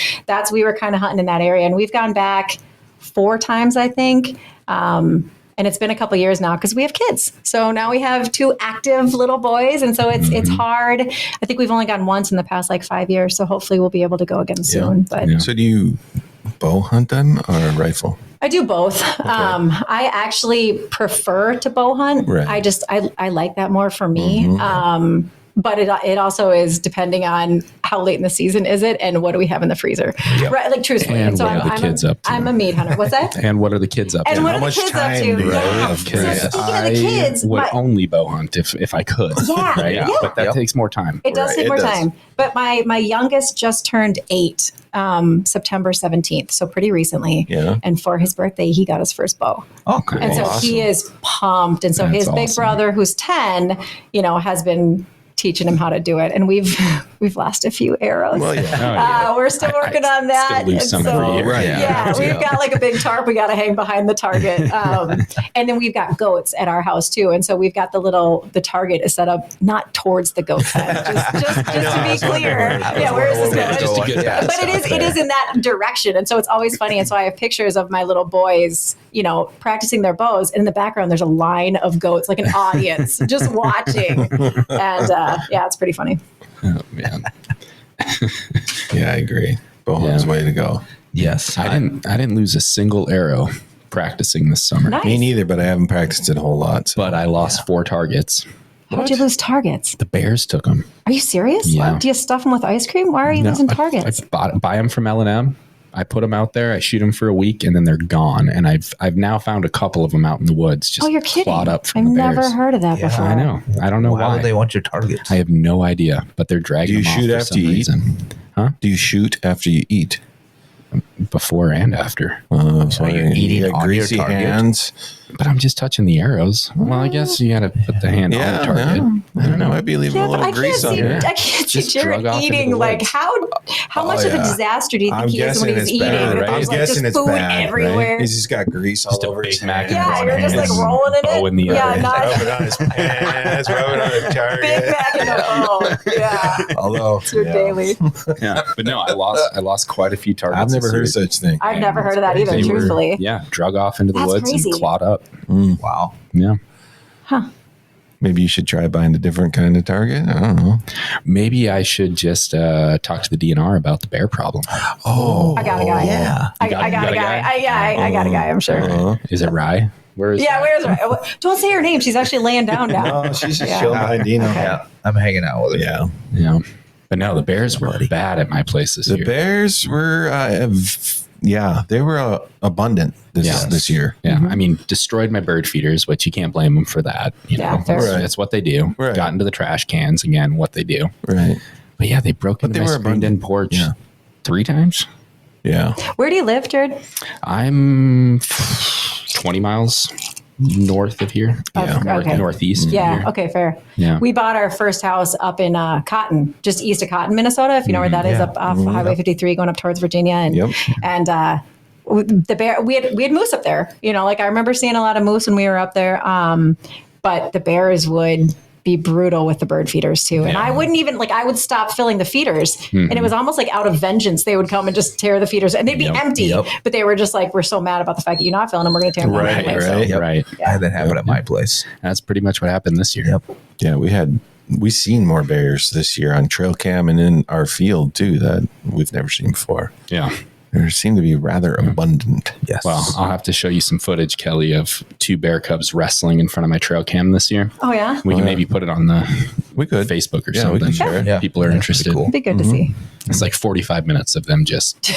D: we were kind of hunting in that area, and we've gone back 4 times, I think. And it's been a couple years now because we have kids. So now we have 2 active little boys. And so it's hard. I think we've only gone once in the past like 5 years. So hopefully we'll be able to go again soon. But
C: So do you bow hunt then or rifle?
D: I do both. I actually prefer to bow hunt.
C: Right.
D: I like that more for me. But it also is depending on how late in the season is it and what do we have in the freezer. Right, like truthfully.
B: And
D: so
B: what are the kids up to?
D: I'm a meat hunter. What's that?
B: And what are the kids up
D: And
B: to?
D: what
C: how
D: are the
C: much
D: kids up
C: time
D: to?
C: do you
D: Yeah.
C: have?
D: So
B: Because
D: speaking of the kids,
B: would only bow hunt if I could.
D: Yeah,
B: Right?
D: yeah.
B: But that takes more time.
D: it does
C: Right,
D: take
C: it
D: more
C: does.
D: time. But my youngest just turned 8, September 17th, so pretty recently.
C: Yeah.
D: And for his birthday, he got his first bow.
A: Oh, cool.
D: And so he is pumped. And so
B: That's
D: his big
B: awesome.
D: brother, who's 10, has been teaching him how to do it, and we've lost a few arrows.
C: Well, yeah.
D: We're still working on that.
B: Still lose
D: And
B: some every year.
C: Right.
D: Yeah, we've got like a big tarp we got to hang behind the target, and then we've got goats at our house too, and so we've got the target is set up not towards the goat's head. Just to be clear, where is this going?
B: Just to get that
D: But it is in that direction, and so it's always funny. And so I have pictures of my little boys, practicing their bows, and in the background there's a line of goats, like an audience, just watching, and it's pretty funny.
B: Oh, man.
C: Yeah, I agree. Bowhunting's way to go.
A: Yes.
B: I didn't lose a single arrow practicing this summer.
D: Nice.
C: Me neither, but I haven't practiced it a whole lot. So.
B: But I lost 4 targets.
D: How'd you lose targets?
B: The bears took them.
D: Are you serious?
B: Yeah.
D: Do you stuff them with ice cream? Why are you losing targets?
B: I buy them from L&M. I put them out there. I shoot them for a week, and then they're gone. And I've now found a couple of them out in the woods. Just
D: you're kidding!
B: clawed up from
D: I've
B: the bears.
D: never heard of that
A: Yeah,
D: before.
B: I know. I don't know
A: Why
B: why.
A: would they want your targets?
B: I have no idea, but they're dragging
C: Do you
B: them off
C: shoot
B: for
C: after
B: some
C: you eat?
B: reason.
C: Do you shoot after you eat?
B: Before and after.
C: So
A: you eating
C: got
A: on your
C: greasy
A: target?
C: hands.
B: But I'm just touching the arrows. Well, I guess you got to put the hand on the target.
C: I don't know. I'd be leaving
D: Yeah,
C: a
D: but
C: little
D: I can't
C: grease on
D: see.
C: there.
D: I can't see
B: Just
D: Jared
B: drug off into
D: eating.
B: the
D: Like
B: woods.
D: how much of a
C: yeah.
D: disaster do you think
C: I'm
D: he is when
C: guessing
D: he's
C: it's
D: eating?
C: bad, right?
D: There's
C: I'm guessing
D: just
C: it's
D: food
C: bad,
D: everywhere.
C: He's just got grease all
B: Just a
C: over his
B: Big Mac
C: hands.
B: in
D: Yeah,
B: one
D: you're just
B: hand,
D: like rolling in
B: bow
D: it.
B: in the
D: Yeah,
B: other.
D: not
C: Rubbing on his pants, rubbing on his target.
D: Big Mac in a bowl. Yeah,
C: Although,
D: it's your daily.
B: Yeah, but no, I lost quite a few targets.
C: I've never
B: this
C: heard of
B: year.
C: such thing.
D: I've never heard of that either.
B: They were,
D: Truthfully,
B: drug off into the
D: That's
B: woods
D: crazy.
B: and clawed up.
A: Wow.
B: Yeah.
C: Maybe you should try buying a different kind of target. I don't know.
B: Maybe I should just talk to the DNR about the bear problem.
C: Oh,
D: I got a guy.
A: Yeah.
D: I got a guy. I got a guy. I'm sure.
B: Is it Rye? Where is
D: Yeah, where's her? Don't say her name. She's actually laying down now.
C: No, she's just
D: Yeah.
C: chilling behind Dino.
A: Yeah. I'm hanging out with her.
C: Yeah.
B: Yeah. But no, the bears were bad at my place this
C: The
B: year.
C: bears were, they were abundant this year.
B: Yeah, I mean, destroyed my bird feeders, which you can't blame them for that.
D: Yeah, fair.
C: Right.
B: That's what they do.
C: Right.
B: Got into the trash cans again. What they do.
C: Right.
B: But yeah, they broke into
C: they
B: my
C: were
B: screened-in
C: abundant.
B: porch
C: Yeah.
B: 3 times.
C: Yeah.
D: Where do you live, Jared?
B: I'm 20 miles north of here.
D: Okay.
B: Northeast.
D: Yeah.
B: Of here.
D: Okay. Fair.
B: Yeah.
D: We bought our first house up in Cotton, just east of Cotton, Minnesota. If you know where that is, up off Highway 53, going up towards Virginia. And
C: Yep.
D: and the bear, we had moose up there. Like I remember seeing a lot of moose when we were up there. But the bears would be brutal with the bird feeders too. And I wouldn't even I would stop filling the feeders, and it was almost like out of vengeance. They would come and just tear the feeders, and they'd be empty.
A: Yep.
D: But they were just like, "We're so mad about the fact that you're not filling them. We're going to tear them down
C: Right,
D: anyway." So-
C: right.
A: Yep.
B: Right.
A: I had that happen at my place.
B: That's pretty much what happened this year.
A: Yep.
C: Yeah, we seen more bears this year on trail cam and in our field too that we've never seen before.
B: Yeah.
C: There seem to be rather abundant.
A: Yes.
B: Well, I'll have to show you some footage, Kelly, of 2 bear cubs wrestling in front of my trail cam this year.
D: Oh yeah.
B: We can maybe put it on the
C: We could.
B: Facebook or
C: Yeah, we
B: something.
C: can share it.
A: Yeah.
B: People are
A: Yeah,
B: interested.
A: pretty cool.
D: Be good to see.
B: It's like 45 minutes of them just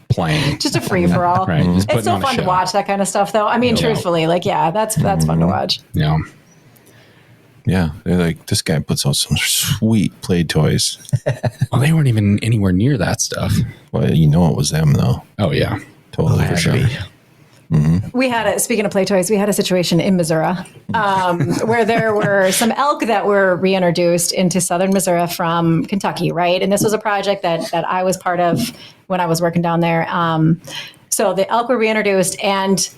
B: playing.
D: Just a free for all.
B: Right. Just
D: It's
B: putting
D: so
B: on a
D: fun to
B: show.
D: watch that kind of stuff, though. I mean, truthfully, that's fun to watch.
B: Yeah.
C: Yeah, they're like, this guy puts out some sweet play toys.
B: Well, they weren't even anywhere near that stuff.
C: Well, you know it was them though.
B: Oh, yeah.
C: Totally
B: For sure.
D: We had speaking of play toys, we had a situation in Missouri where there were some elk that were reintroduced into southern Missouri from Kentucky, right? And this was a project that I was part of when I was working down there. So the elk were reintroduced, and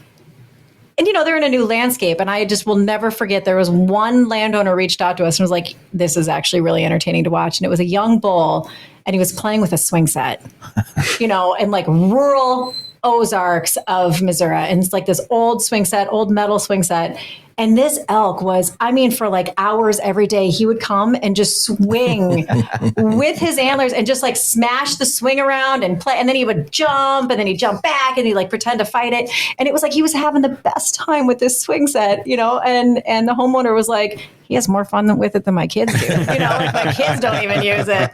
D: they're in a new landscape, and I just will never forget. There was one landowner reached out to us and was like, "This is actually really entertaining to watch." And it was a young bull, and he was playing with a swing set, in like rural Ozarks of Missouri. And it's like this old swing set, old metal swing set. And this elk was, for like hours every day, he would come and just swing with his antlers and just like smash the swing around and play. And then he would jump, and then he'd jump back, and he'd like pretend to fight it. And it was like he was having the best time with this swing set, and the homeowner was like, he has more fun with it than my kids do. My kids don't even use it.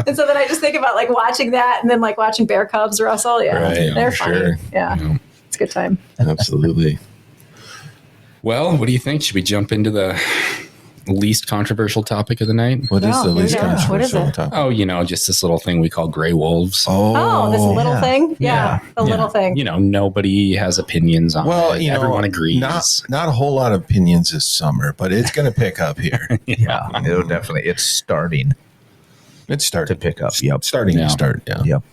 D: And so then I just think about like watching that, and then like watching bear cubs wrestle. Yeah,
C: Right,
D: they're
C: for
D: funny.
C: sure.
D: Yeah, it's a good time.
C: Absolutely.
B: Well, what do you think? Should we jump into the least controversial topic of the night.
C: What is
D: No,
C: the least
D: here we go. What is
C: controversial
D: it?
C: topic?
B: Oh, just this little thing we call gray wolves.
D: Oh, this little thing? Yeah, the little thing.
B: Nobody has opinions on
C: Well,
B: it. Everyone agrees.
C: Not a whole lot of opinions this summer, but it's going to pick up here.
A: Yeah, it'll definitely. It's starting
C: It's starting
A: to pick up. Yep.
C: Starting
B: Yeah.
C: to start. Yeah.
A: Yep.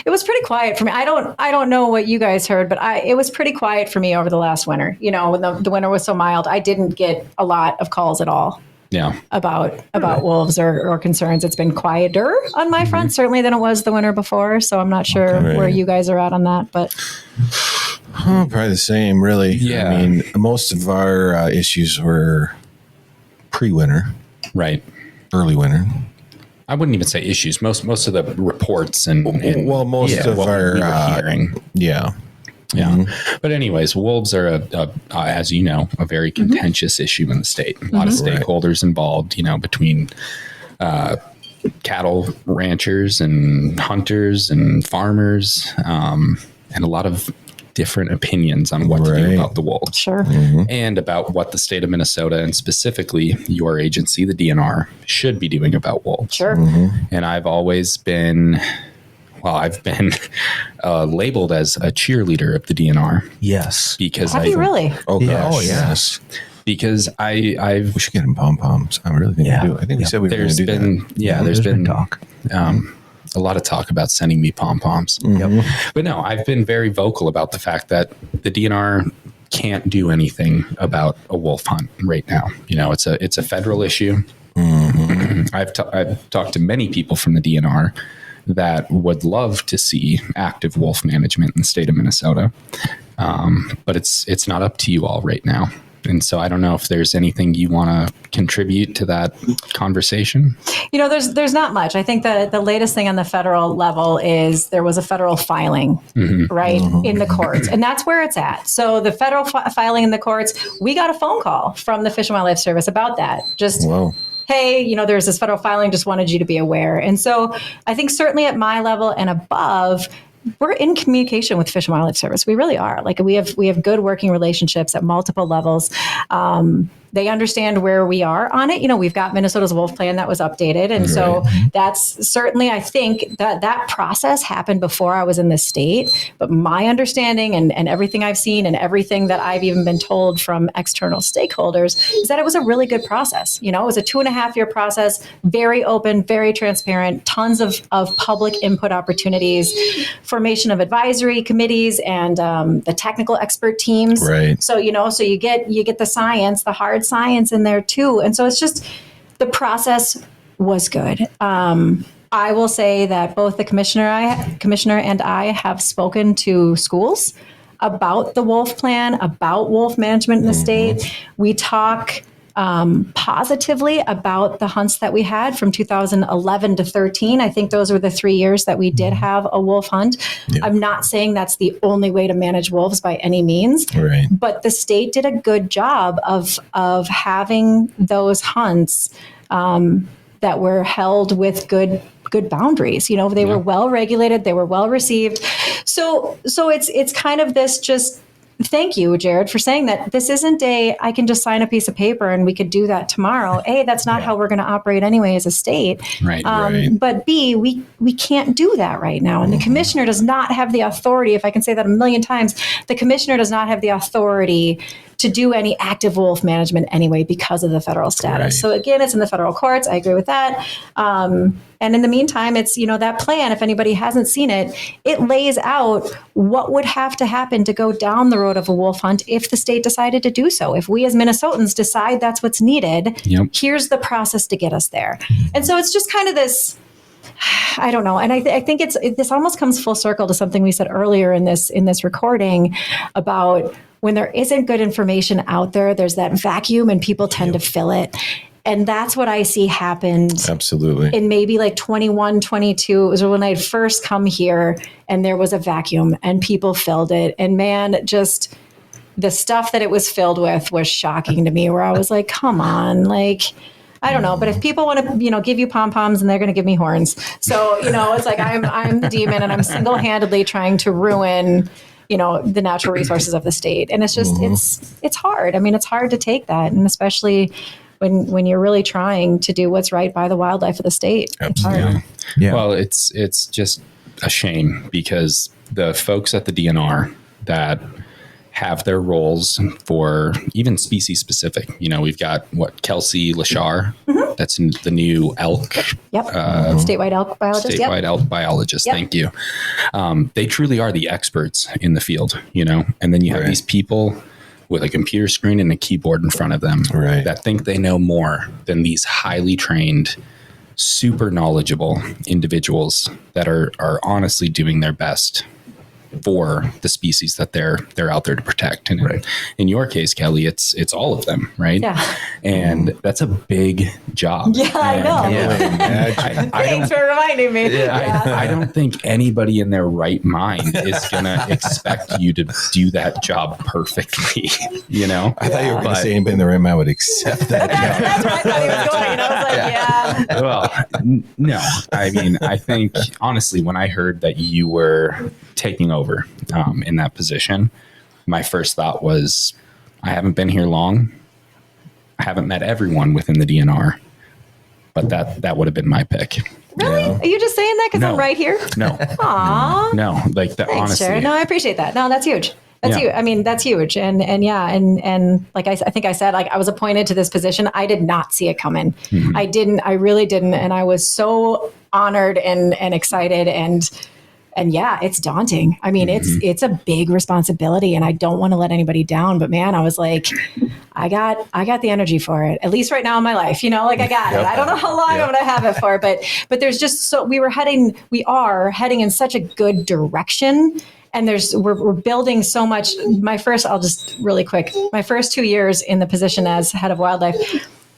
D: It was pretty quiet for me. I don't know what you guys heard, but it was pretty quiet for me over the last winter. When the winter was so mild, I didn't get a lot of calls at all
B: Yeah.
D: about wolves or concerns. It's been quieter on my front, certainly than it was the winter before. So I'm not sure where you guys are at on that, but
C: Probably the same, really.
B: Yeah.
C: I mean, most of our issues were pre-winter,
B: Right.
C: early winter.
B: I wouldn't even say issues. Most of the reports and
C: Well, most of
B: what
C: our
B: we were hearing.
C: yeah.
B: Yeah. But anyways, wolves are as you know, a very contentious issue in the state. A lot of stakeholders involved, between cattle ranchers and hunters and farmers, and a lot of different opinions on what to do about the wolves.
D: sure.
B: And about what the state of Minnesota and specifically your agency, the DNR, should be doing about wolves.
D: Sure.
B: And I've always been, labeled as a cheerleader of the DNR
A: Yes.
B: because
D: Have you really?
C: Oh,
A: Yeah.
C: gosh.
A: Oh, yes.
B: because I've
C: We should get him pom-poms. I really think we do. I think we said we were going to do that.
B: there's been
A: talk.
B: a lot of talk about sending me pom-poms. But no, I've been very vocal about the fact that the DNR can't do anything about a wolf hunt right now. It's a federal issue. I've talked to many people from the DNR that would love to see active wolf management in the state of Minnesota. But it's not up to you all right now. And so I don't know if there's anything you want to contribute to that conversation.
D: There's not much. I think the latest thing on the federal level is there was a federal filing, right, in the courts. And that's where it's at. So the federal filing in the courts, we got a phone call from the Fish and Wildlife Service about that. Just,
C: Whoa.
D: hey, there's this federal filing, just wanted you to be aware. And so I think certainly at my level and above, we're in communication with Fish and Wildlife Service. We really are. Like we have good working relationships at multiple levels. They understand where we are on it. We've got Minnesota's wolf plan that was updated. And so that's certainly, I think that process happened before I was in the state. But my understanding and everything I've seen and everything that I've even been told from external stakeholders is that it was a really good process. It was a 2.5-year process, very open, very transparent, tons of public input opportunities, formation of advisory committees and the technical expert teams.
C: Right.
D: So, so you get the science, the hard science in there too. And so it's just, the process was good. I will say that both the commissioner and I have spoken to schools about the wolf plan, about wolf management in the state. We talk positively about the hunts that we had from 2011 to 13. I think those were the 3 years that we did have a wolf hunt. Yeah. I'm not saying that's the only way to manage wolves by any means, but the state did a good job of having those hunts that were held with good boundaries. They were well regulated, they were well received. So it's kind of this just. Thank you, Jared, for saying that this isn't I can just sign a piece of paper and we could do that tomorrow. A, that's not how we're going to operate anyway as a state.
B: Right.
D: But B, we can't do that right now. And the commissioner does not have the authority, if I can say that a million times, the commissioner does not have the authority to do any active wolf management anyway because of the federal status. Right. So again, it's in the federal courts. I agree with that. And in the meantime, it's, that plan, if anybody hasn't seen it, it lays out what would have to happen to go down the road of a wolf hunt if the state decided to do so. If we as Minnesotans decide that's what's needed, here's the process to get us there. And so it's just kind of this, I don't know. And I think this almost comes full circle to something we said earlier in this recording about when there isn't good information out there, there's that vacuum and people tend to fill it. And that's what I see happened.
C: Absolutely.
D: In maybe like 21, 22. It was when I had first come here and there was a vacuum and people filled it. And man, just the stuff that it was filled with was shocking to me, where I was like, come on, like, I don't know, but if people want to, give you pom-poms, and they're going to give me horns. So, it's like I'm the demon and I'm single-handedly trying to ruin, the natural resources of the state. And it's just, it's hard. I mean, it's hard to take that. And especially when you're really trying to do what's right by the wildlife of the state. It's hard.
A: Yeah.
B: Well, it's just a shame because the folks at the DNR that have their roles for even species specific. We've got Kelsey Lashar, that's the new elk.
D: Yep. Statewide elk biologist.
B: Statewide elk biologist. Yep. Thank you. They truly are the experts in the field, and then you have these people with a computer screen and a keyboard in front of them that think they know more than these highly trained, super knowledgeable individuals that are honestly doing their best for the species that they're out there to protect. And in your case, Kelly, it's all of them, right?
D: Yeah.
B: And that's a big job.
D: Yeah, I know.
B: Yeah.
D: Thanks for reminding me.
B: I don't think anybody in their right mind is going to expect you to do that job perfectly,
C: I thought you were going to say anybody in the right mind would accept that job.
D: That's where I thought he was going. And I was like,
B: Well, no. I mean, I think, honestly, when I heard that you were taking over in that position, my first thought was, I haven't been here long. I haven't met everyone within the DNR, but that would have been my pick.
D: Really? Are you just saying that because I'm right here?
B: No.
D: Aww.
B: No, like that.
D: Thanks,
B: honestly.
D: Sharon. No, I appreciate that. No, that's huge. That's huge. I mean, that's huge. And like I think I said, like I was appointed to this position. I did not see it coming. I really didn't. And I was so honored and excited and yeah, it's daunting. I mean, it's a big responsibility and I don't want to let anybody down, but man, I was like, I got the energy for it, at least right now in my life, like I got it. I don't know how long I'm going to have it for, but there's just, we are heading in such a good direction. And we're building so much. I'll just really quick, my first 2 years in the position as head of wildlife,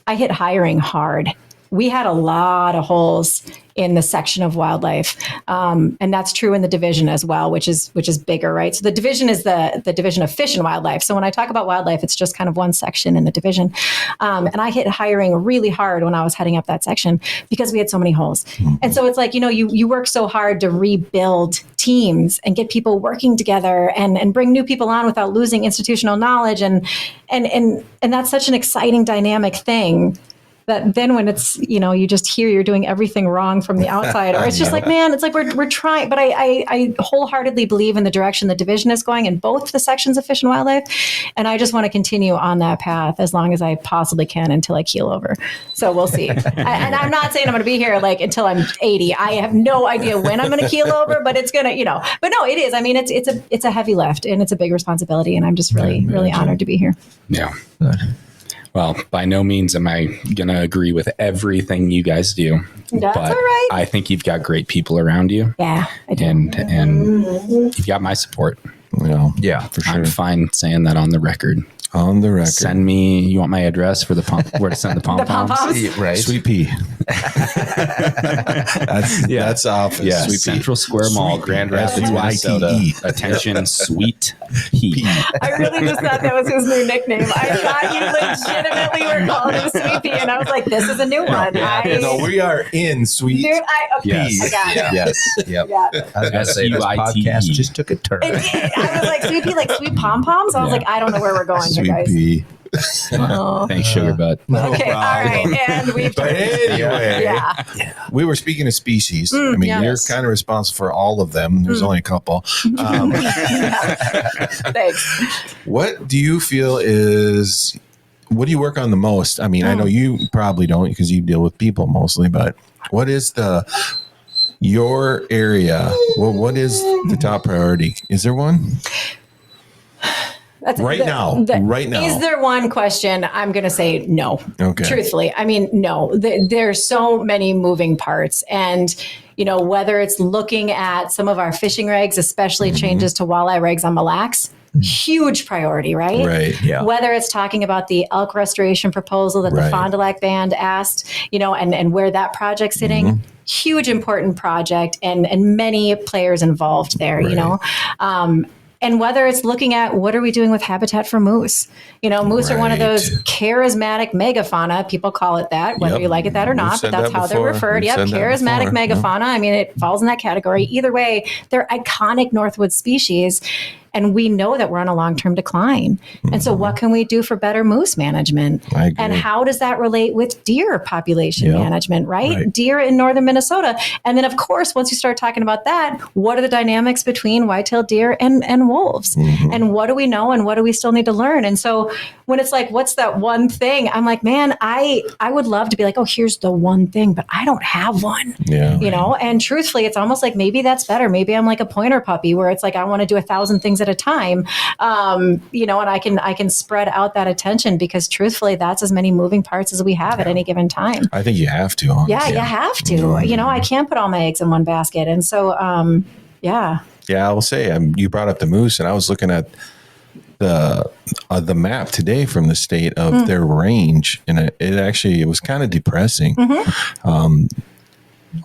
D: I hit hiring hard. We had a lot of holes in the section of wildlife. And that's true in the division as well, which is bigger, right? So the division is the division of fish and wildlife. So when I talk about wildlife, it's just kind of one section in the division. And I hit hiring really hard when I was heading up that section because we had so many holes. And so it's like, you work so hard to rebuild teams and get people working together and bring new people on without losing institutional knowledge. And that's such an exciting dynamic thing. That then when it's, you just hear you're doing everything wrong from the outside, or it's just like, man, it's like we're trying, but I wholeheartedly believe in the direction the division is going in both the sections of fish and wildlife. And I just want to continue on that path as long as I possibly can until I keel over. So we'll see. And I'm not saying I'm going to be here like until I'm 80. I have no idea when I'm going to keel over, but it's going to, but no, it is. I mean, it's a heavy lift and it's a big responsibility. And I'm just really honored to be here.
B: Yeah. Well, by no means am I going to agree with everything you guys do.
D: That's
B: but
D: all right.
B: I think you've got great people around you.
D: Yeah, I do.
B: And you've got my support.
C: Yeah, for sure.
B: I'm fine saying that on the record.
C: On the record.
B: Send me, you want my address for where to send the pom-poms?
A: Right.
C: Sweet pea. That's office.
B: Yeah,
C: Sweet
B: Central Square Mall, Grand Rapids, Minnesota. Attention, Sweet Pea.
D: I really just thought that was his new nickname. I thought you legitimately were calling him Sweet Pea, and I was like, this is a new one.
C: No, we are in Sweet
D: Dude,
B: Yes.
D: I got it.
A: Yes. Yep.
D: Yeah.
A: I was going to say this podcast just took a turn.
D: I was like, Sweet Pea, like sweet pom-poms? I was like, I don't know where we're going here,
C: Sweet
D: guys.
C: pea.
D: Oh.
B: Thanks, Sugar Butt.
C: No
D: Okay, all
C: problem.
D: right. And we've
C: But anyway, we were speaking of species. I mean,
D: yes.
C: you're kind of responsible for all of them. There's only a couple.
D: Thanks.
C: What do you feel what do you work on the most? I mean, I know you probably don't because you deal with people mostly, but what is your area? What is the top priority? Is there one? Right now.
D: Is there one question? I'm going to say no.
C: Okay.
D: Truthfully. I mean, no. There's so many moving parts. And, whether it's looking at some of our fishing regs, especially changes to walleye regs on Mille Lacs, huge priority, right?
C: Right.
A: Yeah.
D: Whether it's talking about the elk restoration proposal that the Fond du Lac band asked, and where that project's sitting, huge important project and many players involved there, and whether it's looking at what are we doing with habitat for moose? Moose are one of those charismatic megafauna. People call it that, whether you like it that or not, but that's how they're referred. Yep, charismatic megafauna. I mean, it falls in that category. Either way, they're iconic Northwood species. And we know that we're on a long-term decline. And so what can we do for better moose management?
C: I agree.
D: And how does that relate with deer population management, right? Deer in northern Minnesota. And then, of course, once you start talking about that, what are the dynamics between white-tailed deer and wolves? And what do we know and what do we still need to learn? And so when it's like, what's that one thing? I'm like, man, I would love to be like, oh, here's the one thing, but I don't have one. You know, and truthfully, it's almost like maybe that's better. Maybe I'm like a pointer puppy where it's like I want to do 1,000 things at a time. You know, and I can spread out that attention because truthfully, that's as many moving parts as we have at any given time.
C: I think you have to, honestly.
D: Yeah, you have to. You know, I can't put all my eggs in one basket. And so, yeah.
C: Yeah, I will say, you brought up the moose, and I was looking at the map today from the state of their range, and it was kind of depressing.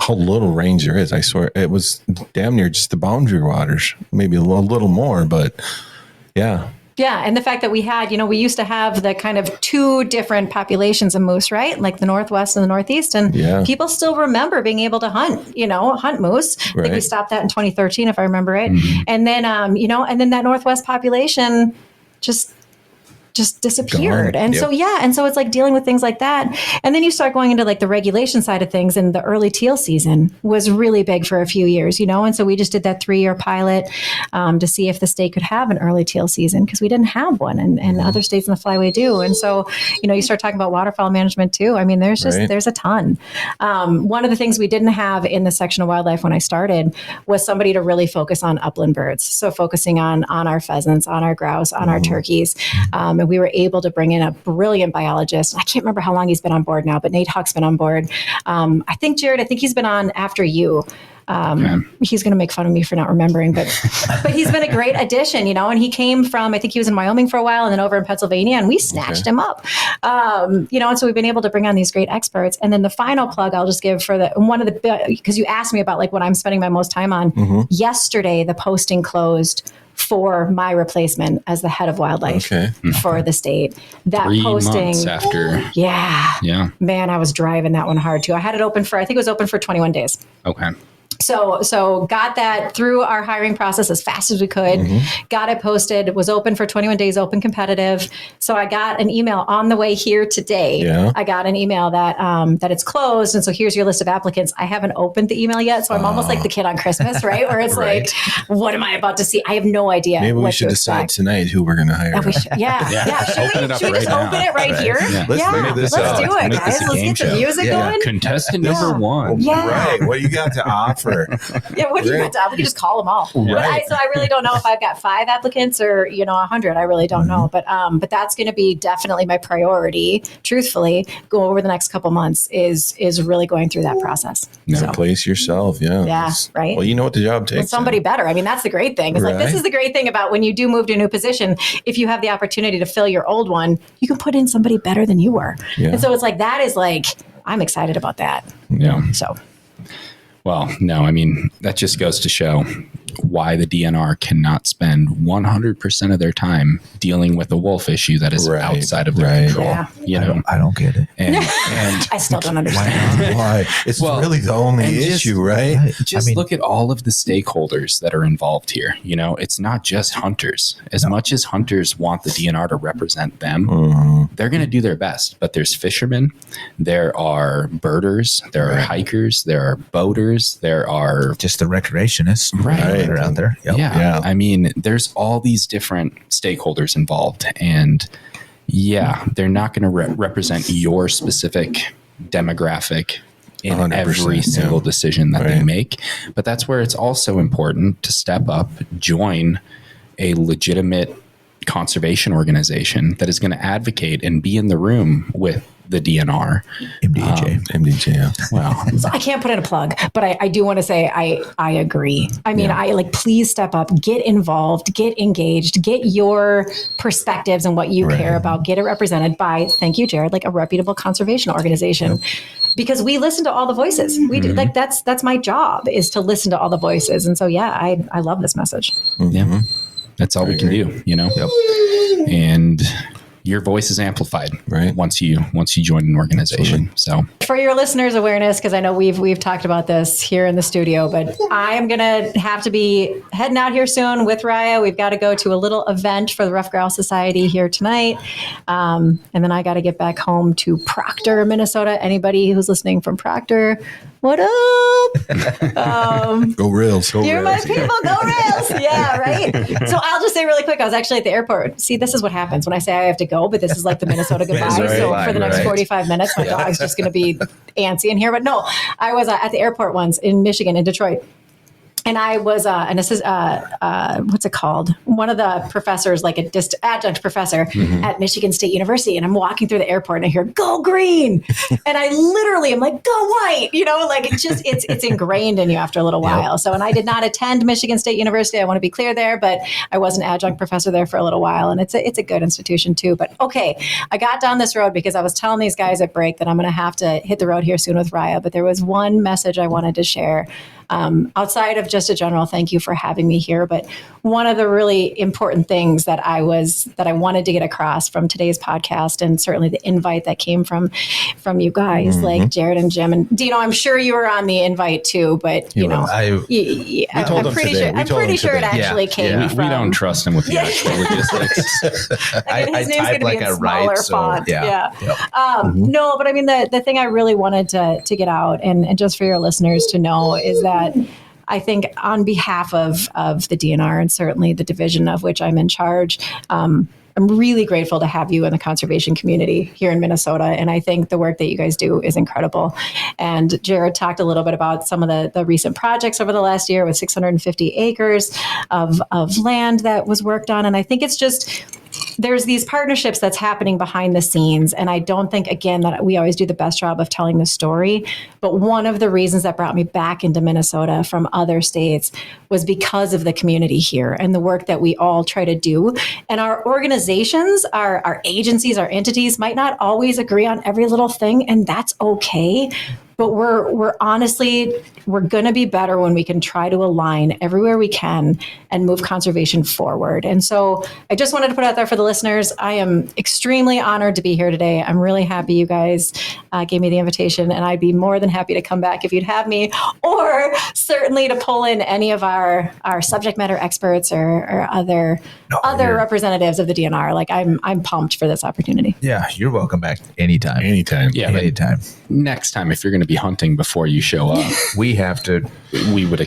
C: How little range there is. I swear it was damn near just the boundary waters, maybe a little more, but yeah.
D: Yeah. And the fact that we had, you know, we used to have the kind of two different populations of moose, right? Like the Northwest and the Northeast. And people still remember being able to hunt moose. I think we stopped that in 2013, if I remember right. And then, you know, and then that Northwest population just disappeared. And so, and so it's like dealing with things like that. And then you start going into like the regulation side of things, and the early teal season was really big for a few years, you know? And so we just did that 3-year pilot to see if the state could have an early teal season because we didn't have one, and other states in the flyway do. And so, you know, you start talking about waterfowl management too. I mean, there's a ton. One of the things we didn't have in the section of wildlife when I started was somebody to really focus on upland birds. So focusing on our pheasants, on our grouse, on our turkeys. And we were able to bring in a brilliant biologist. I can't remember how long he's been on board now, but Nate Huck's been on board. I think, Jared, he's been on after you. He's going to make fun of me for not remembering, but he's been a great addition, you know, and he came from, I think he was in Wyoming for a while and then over in Pennsylvania, and we snatched him up, you know, and so we've been able to bring on these great experts. And then the final plug I'll just give for because you asked me about like what I'm spending my most time on. Yesterday, the posting closed for my replacement as the head of wildlife for the state. That
B: 3
D: posting
B: months after.
D: Yeah. Man, I was driving that one hard too. I had it open for, I think it was open for 21 days.
B: Okay.
D: So got that through our hiring process as fast as we could, got it posted, was open for 21 days, open competitive. So I got an email on the way here today. I got an email that it's closed. And so here's your list of applicants. I haven't opened the email yet. So I'm almost like the kid on Christmas, right? Where it's like, what am I about to see? I have no idea.
C: Maybe we should decide tonight who we're going to hire.
D: Should we just open it right here?
C: Let's
D: do it, guys. Let's get the music going.
B: Contestant number 1.
C: Right. What do you got to offer?
D: What do you got to offer? We can just call them all.
C: Right.
D: So I really don't know if I've got 5 applicants or 100. I really don't know. But that's going to be definitely my priority. Truthfully, go over the next couple months is really going through that process.
C: Place yourself. Yeah.
D: Right.
C: Well, you know what the job takes.
D: With somebody better. I mean, that's the great thing. It's like, this is the great thing about when you do move to a new position. If you have the opportunity to fill your old one, you can put in somebody better than you were. And so it's like, that is like, I'm excited about that.
B: Yeah.
D: So.
B: Well, no, I mean, that just goes to show why the DNR cannot spend 100% of their time dealing with a wolf issue that is outside of their control.
D: Yeah.
B: You know,
A: I don't get it.
B: And
D: I still don't understand.
C: Why? It's really the only issue, right?
B: Just look at all of the stakeholders that are involved here. You know, it's not just hunters. As much as hunters want the DNR to represent them, they're going to do their best. But there's fishermen, there are birders, there are hikers, there are boaters, there are
A: just the recreationists that are out there.
B: Yeah. I mean, there's all these different stakeholders involved, and they're not going to represent your specific demographic in every single decision that they make. But that's where it's also important to step up, join a legitimate conservation organization that is going to advocate and be in the room with the DNR.
C: MDJ.
B: Well,
D: so I can't put in a plug, but I do want to say I agree. I mean, please step up, get involved, get engaged, get your perspectives and what you care about, get it represented by, thank you, Jared, like a reputable conservation organization. Because we listen to all the voices. We do, like that's my job, is to listen to all the voices. And so I love this message.
B: That's all we can do, you know? And your voice is amplified
C: Right.
B: once you join an organization. So
D: For your listeners' awareness, because I know we've talked about this here in the studio, but I am gonna have to be heading out here soon with Raya. We've got to go to a little event for the Rough Grouse Society here tonight, and then I got to get back home to Proctor, Minnesota. Anybody who's listening from Proctor, what up?
C: Go Rails.
D: You're my people, go Rails. Yeah, right. So I'll just say really quick, I was actually at the airport. See, this is what happens when I say I have to go, but this is like the Minnesota goodbye.
A: Right,
D: So for the next
A: right.
D: 45 minutes, my dog's just going to be antsy in here. But no, I was at the airport once in Michigan, in Detroit. And I was an assistant, what's it called? One of the professors, like an adjunct professor at Michigan State University. And I'm walking through the airport and I hear, go green. And I literally am like, go white. Like it's ingrained in you after a little while.
A: Yep.
D: So, and I did not attend Michigan State University. I want to be clear there, but I was an adjunct professor there for a little while. And it's a good institution too. But okay, I got down this road because I was telling these guys at break that I'm going to have to hit the road here soon with Raya. But there was one message I wanted to share. Outside of just a general thank you for having me here, but one of the really important things that I wanted to get across from today's podcast, and certainly the invite that came from you guys, like Jared and Jim and Dino. I'm sure you were on the invite too, but I'm pretty sure it actually came from.
B: we don't trust him with the actual logistics.
D: His name's going to be in smaller font.
A: Yep.
D: No, but I mean the thing I really wanted to get out and just for your listeners to know is that I think on behalf of the DNR and certainly the division of which I'm in charge, I'm really grateful to have you in the conservation community here in Minnesota. And I think the work that you guys do is incredible. And Jared talked a little bit about some of the recent projects over the last year with 650 acres of land that was worked on. And I think it's just, there's these partnerships that's happening behind the scenes. And I don't think, again, that we always do the best job of telling the story. But one of the reasons that brought me back into Minnesota from other states was because of the community here and the work that we all try to do. And our organizations, our agencies, our entities might not always agree on every little thing, and that's okay. But we're honestly, we're going to be better when we can try to align everywhere we can and move conservation forward. And so I just wanted to put out there for the listeners, I am extremely honored to be here today. I'm really happy you guys gave me the invitation, and I'd be more than happy to come back if you'd have me, or certainly to pull in any of our subject matter experts or other representatives of the DNR. Like I'm pumped for this opportunity.
A: Yeah, you're welcome back anytime.
B: Yeah,
A: anytime.
B: Next time, if you're going to be hunting before you show up,
A: We have to.
B: we would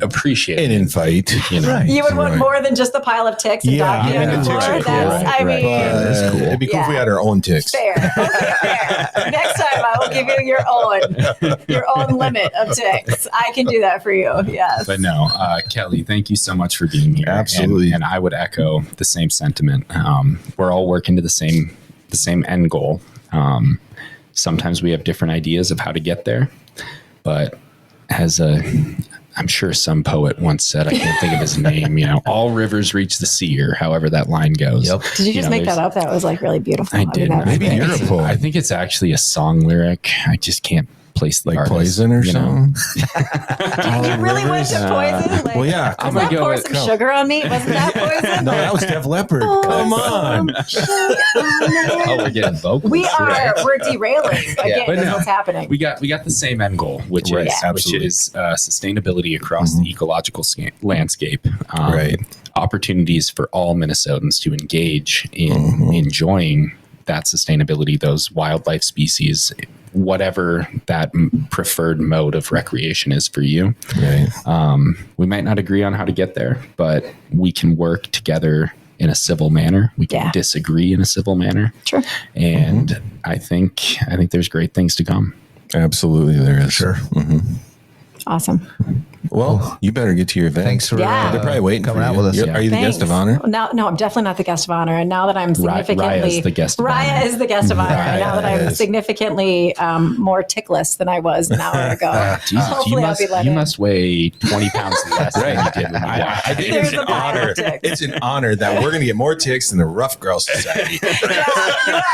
B: appreciate
C: An
B: it.
C: invite.
A: Right.
D: You would want more than just the pile of ticks and dog
C: Yeah,
D: food
C: the
D: before?
C: ticks are cool.
D: I mean,
A: That's cool.
C: It'd be cool if we had our own ticks.
D: fair. Okay, fair. Next time I will give you your own limit of ticks. I can do that for you. Yes.
B: But no, Kelly, thank you so much for being here.
C: Absolutely.
B: And I would echo the same sentiment. We're all working to the same end goal. Sometimes we have different ideas of how to get there, but I'm sure some poet once said, I can't think of his name, all rivers reach the sea, or however that line goes.
A: Yep.
D: Did you just make that up? That was like really beautiful.
B: I did.
D: that was
C: Maybe
D: great.
C: you're a poet.
B: I think it's actually a song lyric. I just can't place the
C: Like
B: artist,
C: Poison or something?
D: You really went to Poison? Like,
C: Well, yeah.
D: does that pour some sugar on me? Wasn't that Poison?
C: No, that was Def Leppard. Come on.
B: Oh, we're getting vocals.
D: We're derailing. Again,
B: but
D: that's
B: no,
D: what's happening.
B: We got the same end goal, which
C: Right,
B: is
C: absolutely.
B: sustainability across the ecological landscape.
C: Right.
B: Opportunities for all Minnesotans to engage in enjoying that sustainability, those wildlife species, whatever that preferred mode of recreation is for you.
C: Right.
B: We might not agree on how to get there, but we can work together in a civil manner. We can disagree in a civil manner.
D: Sure.
B: And I think there's great things to come.
C: Absolutely, there is.
A: Sure.
D: Awesome.
C: Well, you better get to your event.
A: Thanks for
D: Yeah.
C: They're probably waiting
A: coming
C: for
A: out
C: you.
A: with us.
C: Are you the guest of honor?
D: No, I'm definitely not the guest of honor. And now that I'm significantly
B: Raya is the guest of honor.
D: Raya is the guest of honor. And now that I'm
C: is.
D: significantly more tickless than I was an hour ago.
B: Jesus,
D: Hopefully I'll be let
B: you
D: in.
B: must weigh 20 pounds less than you did when you
C: I
B: walked.
C: think
D: There's
C: it's an
D: a pile of
C: honor.
D: ticks.
C: It's an honor that we're going to get more ticks than the Rough Grouse Society.
D: Yeah, you are,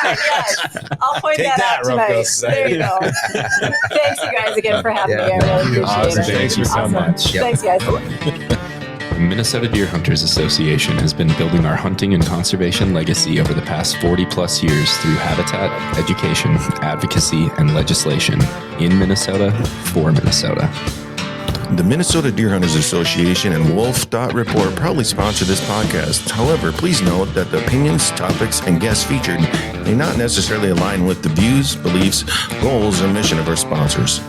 D: yes. I'll point
C: Take
D: that
C: that,
D: out
C: Rough
D: tonight.
C: Girls
D: There you go. Thanks you guys again for having me. I really appreciate
B: Awesome.
D: it.
B: Thank you so much.
A: Yep.
D: Thanks guys.
B: The Minnesota Deer Hunters Association has been building our hunting and conservation legacy over the past 40 plus years through habitat, education, advocacy, and legislation in Minnesota for Minnesota.
C: The Minnesota Deer Hunters Association and Wolf Dot Report proudly sponsor this podcast. However, please note that the opinions, topics, and guests featured may not necessarily align with the views, beliefs, goals, or mission of our sponsors.